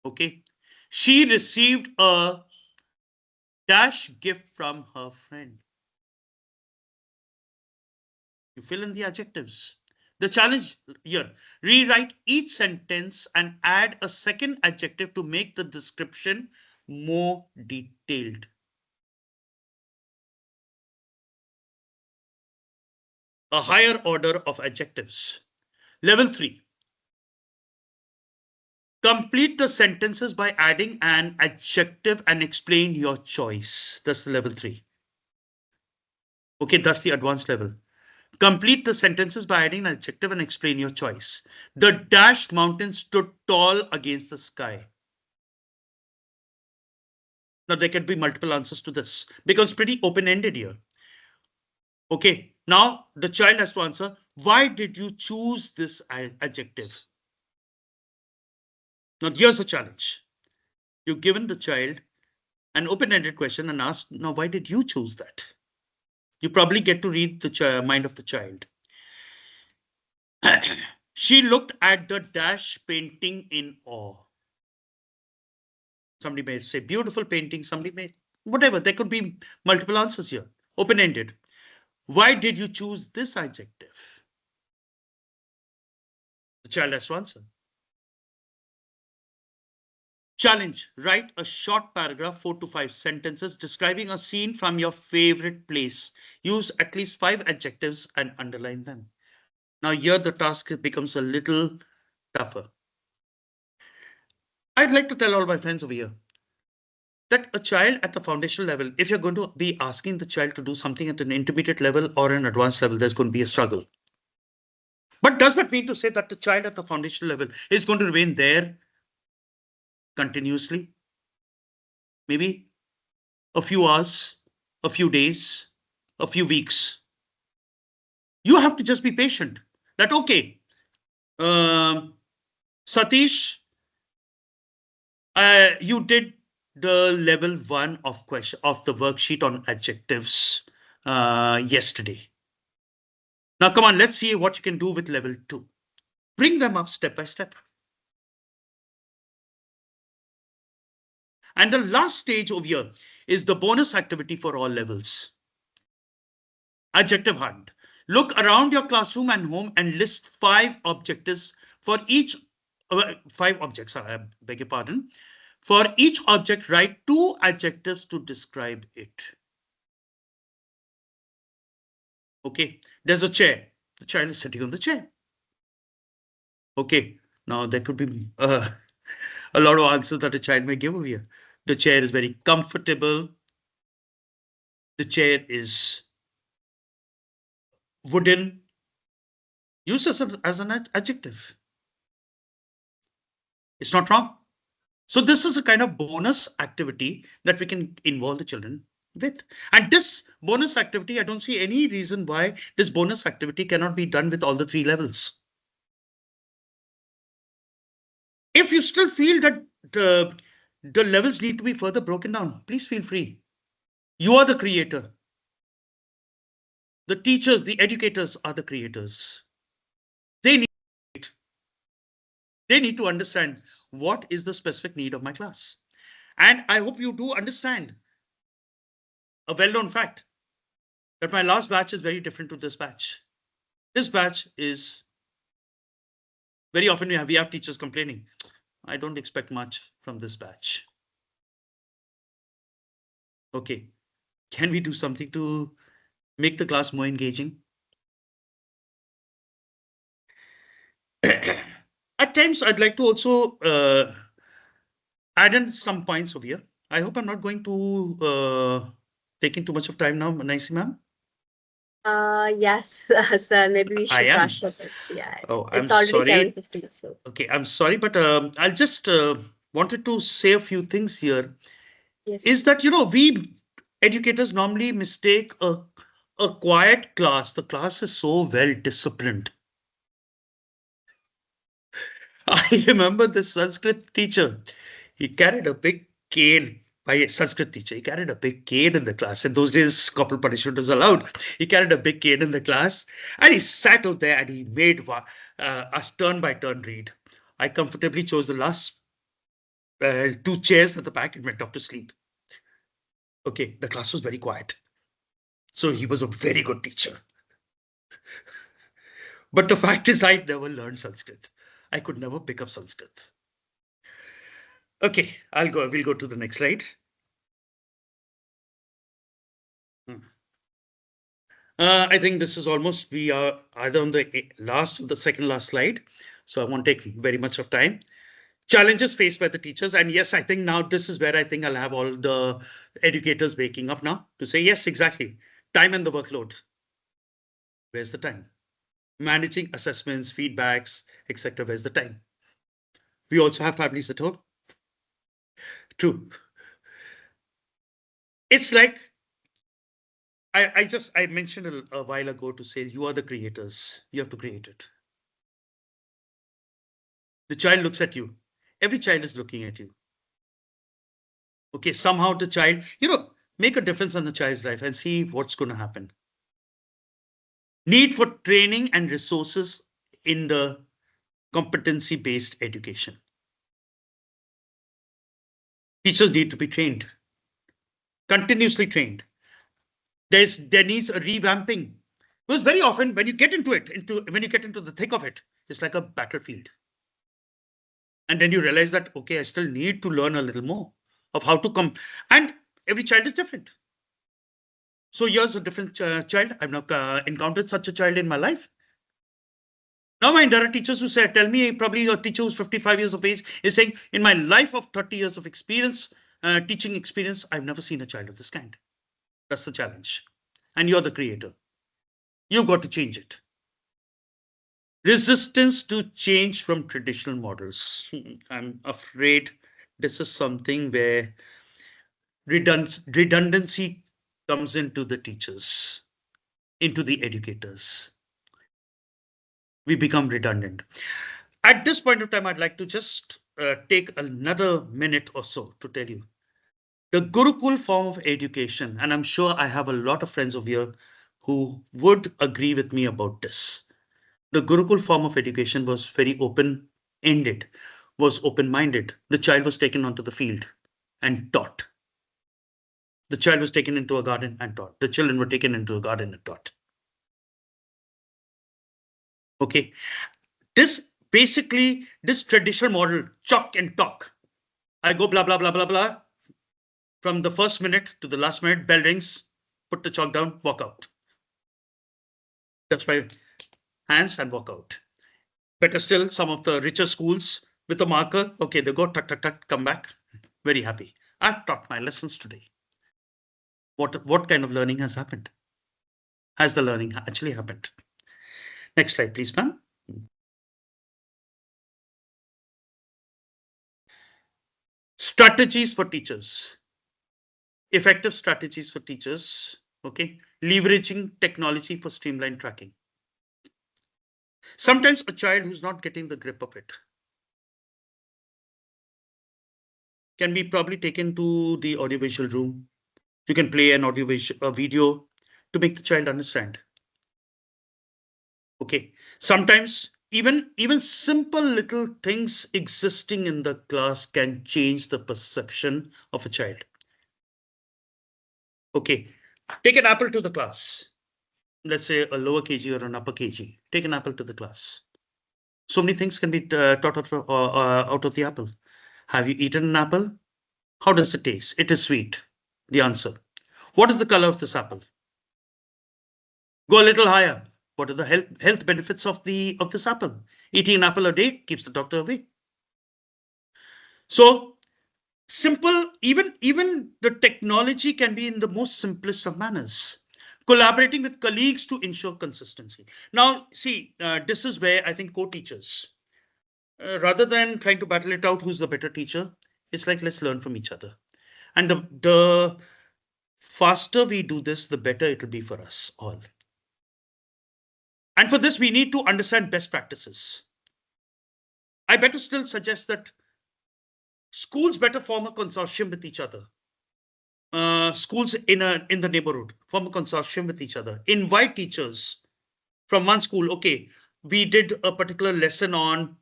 Okay, she received a dash gift from her friend. You fill in the adjectives. The challenge here, rewrite each sentence and add a second adjective to make the description more detailed. A higher order of adjectives. Level 3. Complete the sentences by adding an adjective and explain your choice. That's the level 3. Okay, that's the advanced level. Complete the sentences by adding an adjective and explain your choice. The dashed mountain stood tall against the sky. Now, there can be multiple answers to this. Becomes pretty open-ended here. Okay, now the child has to answer, why did you choose this adjective? Now, here's the challenge. You've given the child an open-ended question and asked, now, why did you choose that? You probably get to read the mind of the child. She looked at the dash painting in awe. Somebody may say beautiful painting, somebody may, whatever. There could be multiple answers here, open-ended. Why did you choose this adjective? The child has to answer. Challenge, write a short paragraph, 4 to 5 sentences describing a scene from your favorite place. Use at least 5 adjectives and underline them. Now here the task becomes a little tougher. I'd like to tell all my friends over here that a child at the foundational level, if you're going to be asking the child to do something at an intermediate level or an advanced level, there's going to be a struggle. But does that mean to say that the child at the foundational level is going to remain there continuously? Maybe a few hours, a few days, a few weeks. You have to just be patient. That okay, Satish, you did the level 1 of question of the worksheet on adjectives yesterday. Now come on, let's see what you can do with level 2. Bring them up step by step. And the last stage over here is the bonus activity for all levels. Adjective hunt. Look around your classroom and home and list 5 objectives for each 5 objects, I beg your pardon. For each object, write 2 adjectives to describe it. Okay, there's a chair. The child is sitting on the chair. Okay, now there could be a lot of answers that a child may give over here. The chair is very comfortable. The chair is wooden. Use this as an adjective. It's not wrong. So this is a kind of bonus activity that we can involve the children with. And this bonus activity, I don't see any reason why this bonus activity cannot be done with all the 3 levels. If you still feel that the levels need to be further broken down, please feel free. You are the creator. The teachers, the educators are the creators. They need to understand what is the specific need of my class. And I hope you do understand a well-known fact that my last batch is very different to this batch. This batch is very often we have teachers complaining. I don't expect much from this batch. Okay, can we do something to make the class more engaging? At times, I'd like to also add in some points over here. I hope I'm not going to taking too much of time now, Naisi ma'am. Yes, sir. Maybe we I should am. rush a bit. Yeah, Oh, I'm it's already sorry. 7:50. So Okay, I'm sorry, but I'll just wanted to say a few things here. yes, Is that we educators normally mistake a quiet class. The class is so well disciplined. I remember this Sanskrit teacher. He carried a big cane. By a Sanskrit teacher, he carried a big cane in the class. In those days, corporal punishment was allowed. He carried a big cane in the class, and he sat out there and he made us turn by turn read. I comfortably chose the last 2 chairs at the back and went off to sleep. Okay, the class was very quiet. So he was a very good teacher. But the fact is, I never learned Sanskrit. I could never pick up Sanskrit. Okay, we'll go to the next slide. I think this is almost, we are either on the last or the second last slide. So I won't take very much of time. Challenges faced by the teachers. And yes, I think now this is where I think I'll have all the educators waking up now to say, yes, exactly. Time and the workload. Where's the time? Managing assessments, feedbacks, etc. Where's the time? We also have families at home. True. It's like I mentioned a while ago to say you are the creators. You have to create it. The child looks at you. Every child is looking at you. Okay, somehow the child, make a difference in the child's life and see what's going to happen. Need for training and resources in the competency based education. Teachers need to be trained, continuously trained. There needs a revamping. Because very often when you get into when you get into the thick of it, it's like a battlefield. And then you realize that, okay, I still need to learn a little more of how to come. And every child is different. So here's a different child. I've not encountered such a child in my life. Now, there are teachers who say, tell me, probably a teacher who's 55 years of age is saying, in my life of 30 years of experience, teaching experience, I've never seen a child of this kind. That's the challenge. And you're the creator. You've got to change it. Resistance to change from traditional models. I'm afraid this is something where redundancy comes into the teachers, into the educators. We become redundant. At this point of time, I'd like to just take another minute or so to tell you the Gurukul form of education, and I'm sure I have a lot of friends over here who would agree with me about this. The Gurukul form of education was very open ended, was open minded. The child was taken onto the field and taught. The child was taken into a garden and taught. The children were taken into a garden and taught. Okay. This traditional model, chalk and talk. I go blah, blah, blah, blah, blah. From the first minute to the last minute, bell rings, put the chalk down, walk out. That's my hands and walk out. Better still, some of the richer schools with a marker, okay, they go, tuck, tuck, tuck, come back. Very happy. I've taught my lessons today. What kind of learning has happened? Has the learning actually happened? Next slide, please, ma'am. Strategies for teachers. Effective strategies for teachers. Okay. Leveraging technology for streamlined tracking. Sometimes a child who's not getting the grip of it can be probably taken to the audiovisual room. You can play an audiovisual video to make the child understand. Okay. Sometimes even simple little things existing in the class can change the perception of a child. Okay. Take an apple to the class. Let's say a lower KG or an upper KG. Take an apple to the class. So many things can be taught out of the apple. Have you eaten an apple? How does it taste? It is sweet. The answer. What is the color of this apple? Go a little higher. What are the health benefits of this apple? Eating an apple a day keeps the doctor away. So simple, even the technology can be in the most simplest of manners. Collaborating with colleagues to ensure consistency. Now, see, this is where I think co-teachers, rather than trying to battle it out who's the better teacher, it's like let's learn from each other. And the faster we do this, the better it will be for us all. And for this, we need to understand best practices. I better still suggest that schools better form a consortium with each other. Schools in the neighborhood form a consortium with each other. Invite teachers from one school. Okay, we did a particular lesson on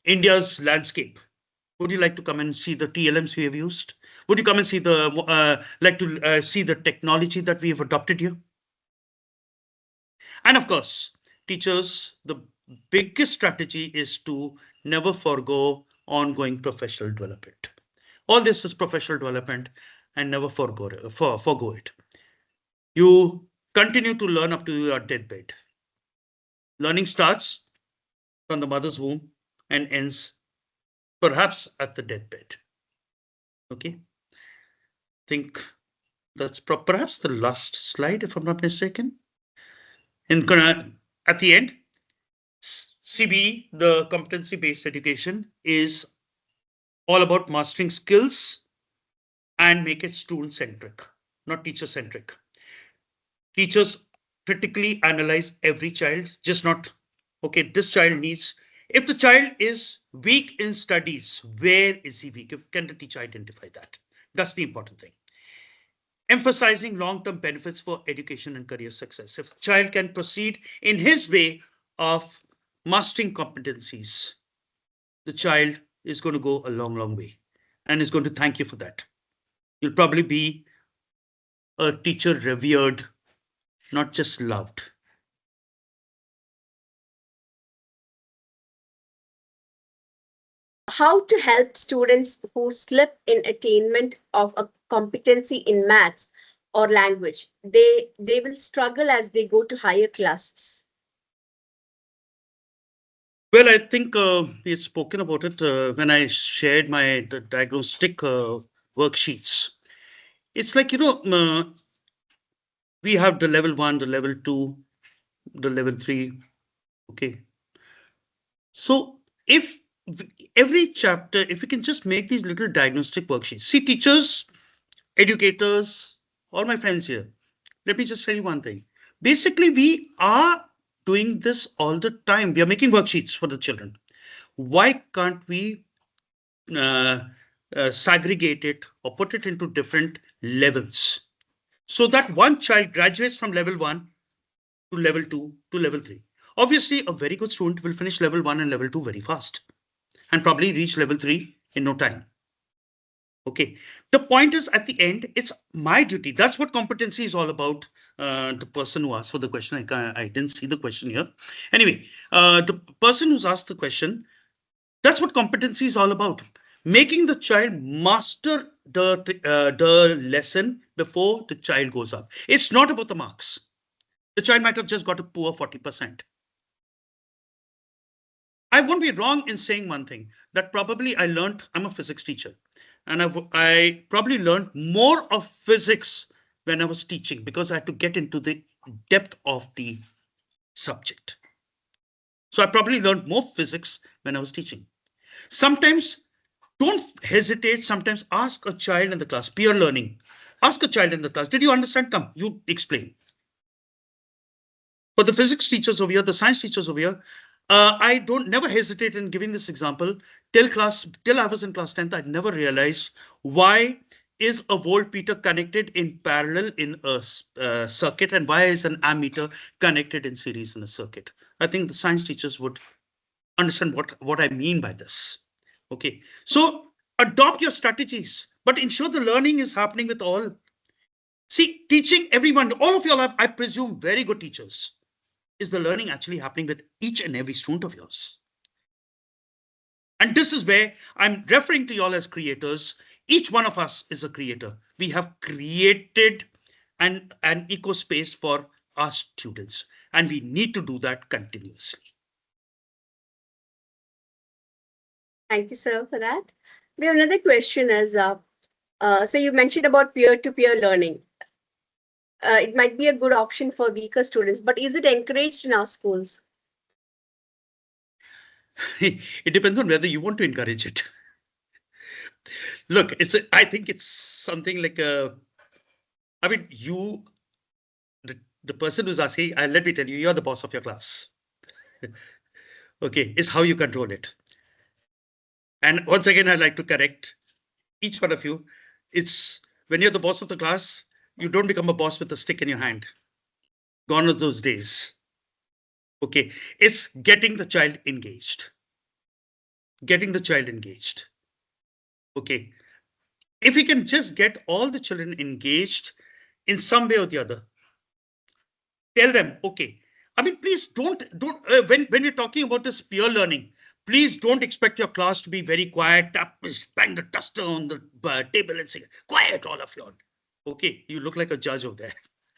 India's landscape. Would you like to come and see the TLMs we have used? Would you come and see see the technology that we have adopted here? And of course, teachers, the biggest strategy is to never forego ongoing professional development. All this is professional development and never forego it. You continue to learn up to your deathbed. Learning starts from the mother's womb and ends perhaps at the deathbed. Okay. Think that's perhaps the last slide, if I'm not mistaken. And at the end, CBE, the competency-based education, is all about mastering skills and make it student-centric, not teacher-centric. Teachers critically analyze every child, just not, okay, this child needs If the child is weak in studies, where is he weak? Can the teacher identify that? That's the important thing. Emphasizing long-term benefits for education and career success. If the child can proceed in his way of mastering competencies, the child is going to go a long, long way and is going to thank you for that. You'll probably be a teacher revered, not just loved. How to help students who slip in attainment of a competency in maths or language? They will struggle as they go to higher classes. Well, I think we had spoken about it when I shared the diagnostic worksheets. It's like, we have the level 1, the level 2, the level 3. Okay. So if every chapter, if we can just make these little diagnostic worksheets, see, teachers, educators, all my friends here, let me just tell you one thing. Basically, we are doing this all the time. We are making worksheets for the children. Why can't we uh, segregate it or put it into different levels so that one child graduates from level 1 to level 2 to level 3? Obviously, a very good student will finish level 1 and level 2 very fast and probably reach level 3 in no time. Okay, the point is, at the end, it's my duty. That's what competency is all about. The person who asked for the question, I didn't see the question here. Anyway, the person who's asked the question, that's what competency is all about. Making the child master the lesson before the child goes up. It's not about the marks. The child might have just got a poor 40%. I won't be wrong in saying one thing, that probably I'm a physics teacher, and I probably learned more of physics when I was teaching because I had to get into the depth of the subject. So I probably learned more physics when I was teaching. Sometimes don't hesitate. Sometimes ask a child in the class, peer learning. Ask a child in the class, did you understand? Come, you explain. For the physics teachers over here, the science teachers over here, I don't never hesitate in giving this example. Till I was in class 10th, I never realized why is a voltmeter connected in parallel in a circuit, and why is an ammeter connected in series in a circuit. I think the science teachers would understand what I mean by this. Okay, so adopt your strategies, but ensure the learning is happening with all. See, teaching everyone, all of you all, I presume, very good teachers. Is the learning actually happening with each and every student of yours? And this is where I'm referring to you all as creators. Each one of us is a creator. We have created an eco space for our students, and we need to do that continuously. Thank you, sir, for that. We have another question as so you mentioned about peer-to-peer learning. It might be a good option for weaker students, but is it encouraged in our schools? It depends on whether you want to encourage it. Look, I think it's something like I mean, the person who's asking, let me tell you, you're the boss of your class. Okay, it's how you control it. And once again, I'd like to correct each one of you. It's when you're the boss of the class, you don't become a boss with a stick in your hand. Gone are those days. Okay, it's getting the child engaged. Getting the child engaged. Okay, if we can just get all the children engaged in some way or the other, tell them, okay. I mean, please don't when we're talking about this peer learning, please don't expect your class to be very quiet, bang the duster on the table and say, quiet, all of you. Okay, you look like a judge over there.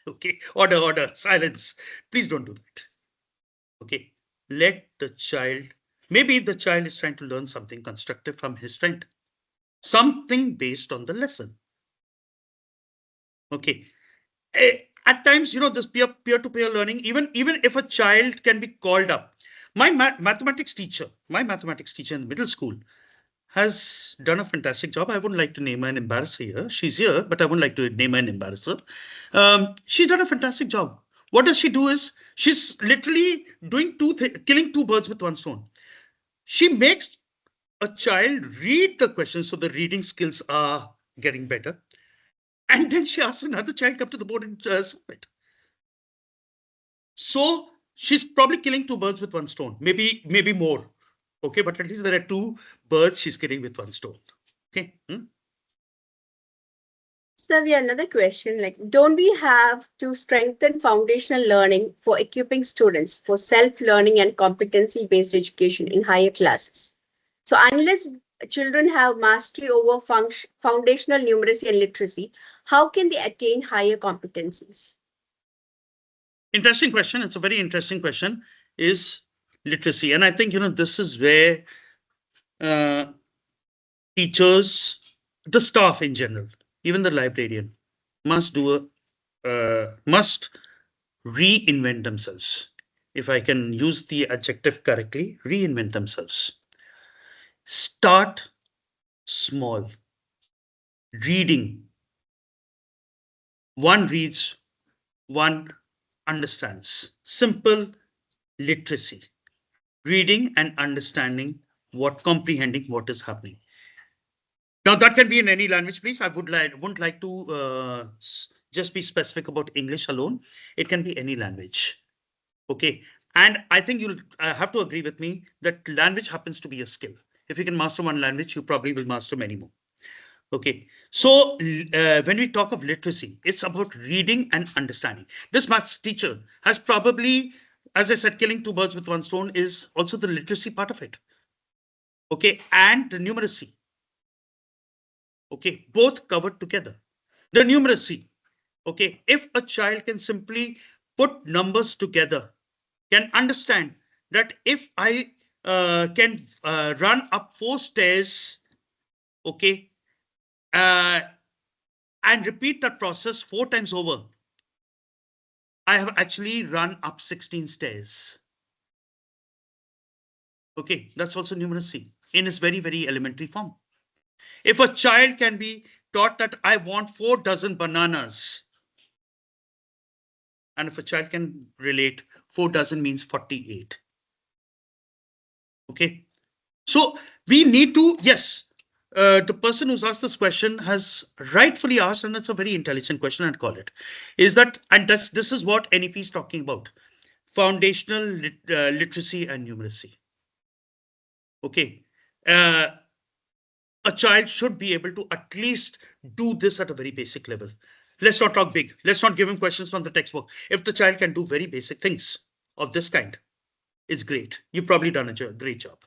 Okay, order, silence. Please don't do that. Okay, let the child, maybe the child is trying to learn something constructive from his friend, something based on the lesson. Okay, at times, this peer-to-peer learning, even if a child can be called up. My mathematics teacher in middle school has done a fantastic job. I wouldn't like to name her and embarrass her here. She's here, but I wouldn't like to name her and embarrass her. She's done a fantastic job. What does she do is she's literally doing killing two birds with one stone. She makes a child read the questions so the reading skills are getting better. And then she asks another child come to the board and submit. So she's probably killing two birds with one stone, maybe more. Okay, but at least there are two birds she's killing with one stone. Okay. So we have another question like, don't we have to strengthen foundational learning for equipping students for self-learning and competency-based education in higher classes? So unless children have mastery over foundational numeracy and literacy, how can they attain higher competencies? Interesting question. It's a very interesting question. Is literacy, and I think this is where uh, teachers, the staff in general, even the librarian, must must reinvent themselves. If I can use the adjective correctly, reinvent themselves. Start small. Reading. One reads, one understands. Simple literacy. Reading and understanding comprehending what is happening. Now that can be in any language, please. I wouldn't like to just be specific about English alone. It can be any language. Okay. And I think you'll have to agree with me that language happens to be a skill. If you can master one language, you probably will master many more. Okay. So when we talk of literacy, it's about reading and understanding. This maths teacher has probably, as I said, killing two birds with one stone is also the literacy part of it. Okay. And the numeracy. Okay. Both covered together. The numeracy. Okay. If a child can simply put numbers together, can understand that if I can run up 4 stairs, okay, and repeat that process 4 times over, I have actually run up 16 stairs. Okay, that's also numeracy in its very, very elementary form. If a child can be taught that I want 4 dozen bananas, and if a child can relate, 4 dozen means 48. Okay, so we need to, yes, the person who's asked this question has rightfully asked, and it's a very intelligent question, I'd call it, is that, and this is what NEP is talking about, foundational literacy and numeracy. Okay. A child should be able to at least do this at a very basic level. Let's not talk big. Let's not give him questions from the textbook. If the child can do very basic things of this kind, it's great. You've probably done a great job.